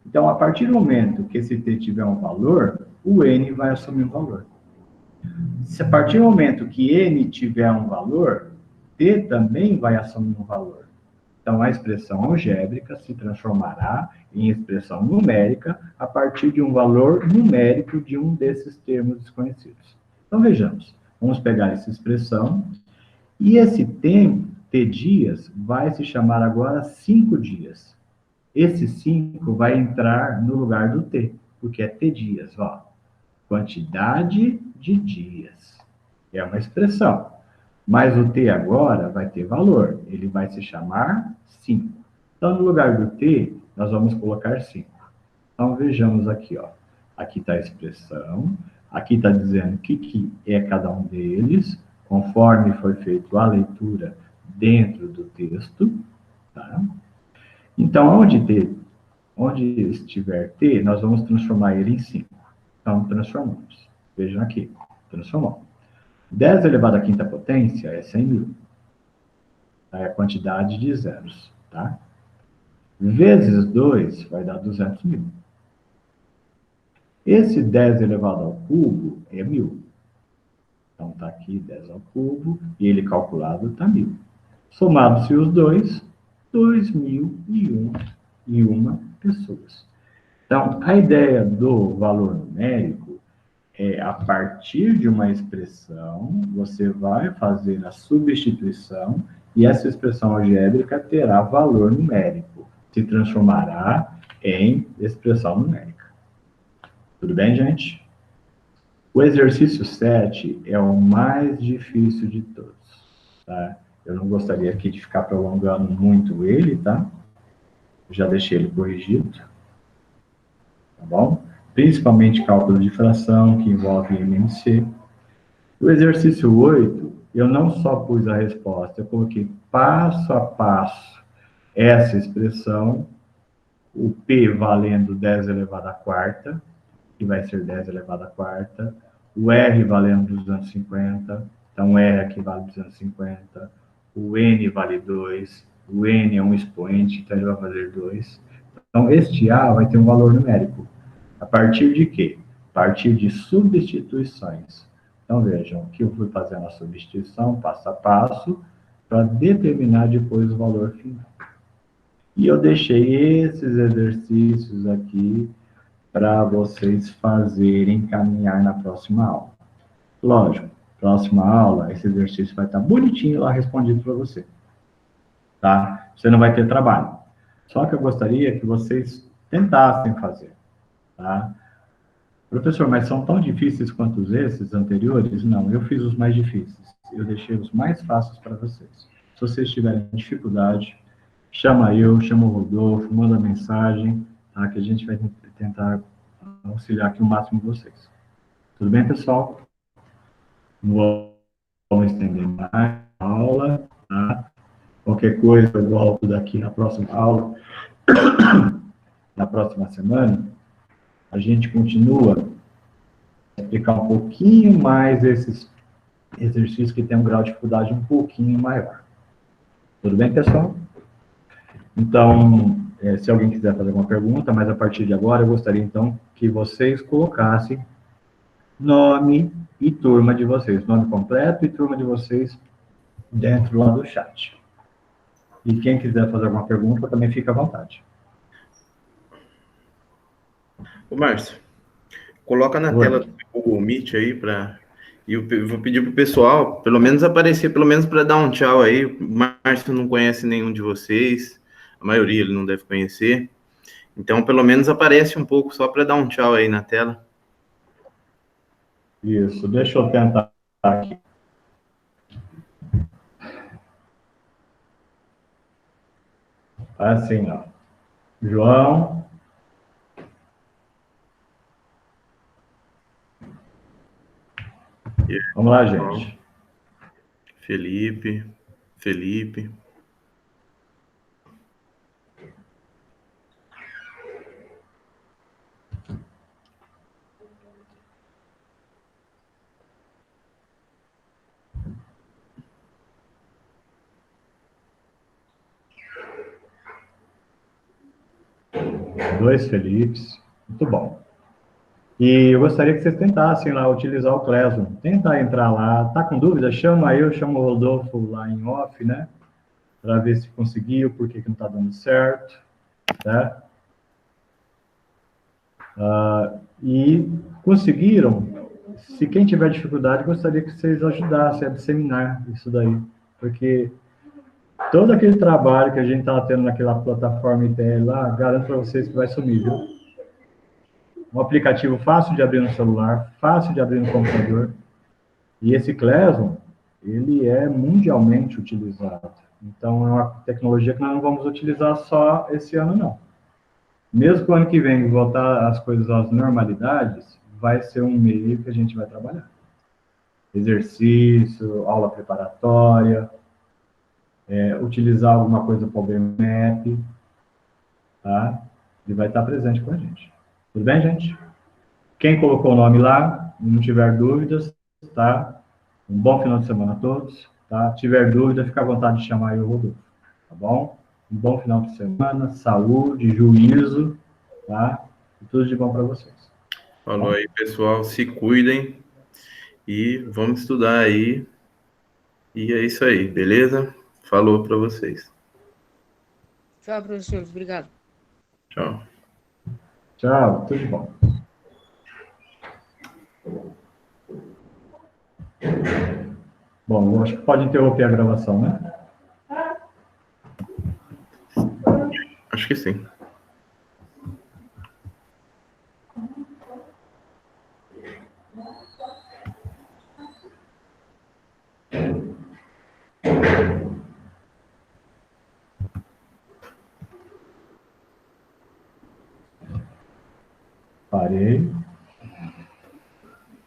Então, a partir do momento que esse T tiver um valor, o N vai assumir um valor. Se a partir do momento que N tiver um valor, T também vai assumir um valor. Então, a expressão algébrica se transformará em expressão numérica a partir de um valor numérico de um desses termos desconhecidos. Então, vejamos. Vamos pegar essa expressão e esse tempo, T dias, vai se chamar agora 5 dias. Esse 5 vai entrar no lugar do T, porque é T dias, ó. Quantidade de dias. É uma expressão. Mas o T agora vai ter valor. Ele vai se chamar 5. Então, no lugar do T, nós vamos colocar 5. Então, vejamos aqui, ó. Aqui está a expressão. Aqui está dizendo o que é cada um deles, conforme foi feita a leitura dentro do texto. Tá? Então, onde estiver T, nós vamos transformar ele em 5. Então, transformamos. Vejam aqui. Transformamos. 10 elevado à quinta potência é 100 mil. É a quantidade de zeros, tá? Vezes 2 vai dar 200 mil. Esse 10 elevado ao cubo é 1000. Então, tá aqui 10 ao cubo, e ele calculado tá 1000. Somados-se os dois, 2001 pessoas. Então, a ideia do valor numérico é, a partir de uma expressão, você vai fazer a substituição e essa expressão algébrica terá valor numérico, se transformará em expressão numérica. Tudo bem, gente? O exercício 7 é o mais difícil de todos, tá? Eu não gostaria aqui de ficar prolongando muito ele, tá? Já deixei ele corrigido, tá bom? Principalmente cálculo de fração, que envolve MMC. O exercício 8, eu não só pus a resposta, eu coloquei passo a passo essa expressão, o P valendo 10 elevado à quarta, que vai ser 10 elevado à quarta, o R valendo 250, então o R aqui vale 250, o N vale 2, o N é um expoente, então ele vai fazer 2. Então, este A vai ter um valor numérico. A partir de quê? A partir de substituições. Então, vejam, aqui eu fui fazendo a substituição, passo a passo, para determinar depois o valor final. E eu deixei esses exercícios aqui para vocês fazerem caminhar na próxima aula. Lógico, próxima aula, esse exercício vai estar bonitinho lá respondido para você. Tá? Você não vai ter trabalho. Só que eu gostaria que vocês tentassem fazer. Tá? Professor, mas são tão difíceis quanto esses anteriores? Não, eu fiz os mais difíceis. Eu deixei os mais fáceis para vocês. Se vocês tiverem dificuldade, chama o Rodolfo, manda mensagem, tá? Que a gente vai tentar auxiliar aqui o máximo de vocês. Tudo bem, pessoal? Não vamos estender mais a aula, tá? Qualquer coisa eu volto daqui na próxima aula, na próxima semana. A gente continua a explicar um pouquinho mais esses exercícios que tem um grau de dificuldade um pouquinho maior. Tudo bem, pessoal? Então, se alguém quiser fazer alguma pergunta, mas a partir de agora eu gostaria, então, que vocês colocassem nome e turma de vocês, nome completo e turma de vocês dentro lá do chat. E quem quiser fazer alguma pergunta, também fica à vontade.
Ô, Márcio, coloca na
Oi.
tela do Google Meet aí para. E eu vou pedir pro pessoal, pelo menos aparecer, pelo menos para dar um tchau aí. O Márcio não conhece nenhum de vocês, a maioria ele não deve conhecer. Então, pelo menos aparece um pouco só para dar um tchau aí na tela.
Isso, deixa eu tentar aqui. Assim, ó. João. Vamos lá, gente.
Felipe.
Dois Felipes. Muito bom. E eu gostaria que vocês tentassem lá utilizar o Classroom. Tenta entrar lá. Tá com dúvida? Chama eu, chamo o Rodolfo lá em off, né? Para ver se conseguiu, por que não está dando certo. Tá? E conseguiram. Se quem tiver dificuldade, gostaria que vocês ajudassem a disseminar isso daí. Porque todo aquele trabalho que a gente estava tendo naquela plataforma ITL lá, garanto para vocês que vai sumir, viu? Um aplicativo fácil de abrir no celular, fácil de abrir no computador. E esse Classroom, ele é mundialmente utilizado. Então, é uma tecnologia que nós não vamos utilizar só esse ano, não. Mesmo que o ano que vem voltar as coisas às normalidades, vai ser um meio que a gente vai trabalhar. Exercício, aula preparatória, utilizar alguma coisa para o BMAP, tá? Ele vai estar presente com a gente. Tudo bem, gente? Quem colocou o nome lá, não tiver dúvidas, tá? Um bom final de semana a todos, tá? Se tiver dúvida, fica à vontade de chamar eu, Rodolfo, tá bom? Um bom final de semana, saúde, juízo, tá? E tudo de bom para vocês.
Falou aí, pessoal. Se cuidem e vamos estudar aí. E é isso aí, beleza? Falou para vocês.
Tchau, professor. Obrigado.
Tchau.
Tchau, tudo de bom. Bom, eu acho que pode interromper a gravação, né?
Acho que sim.
Parei.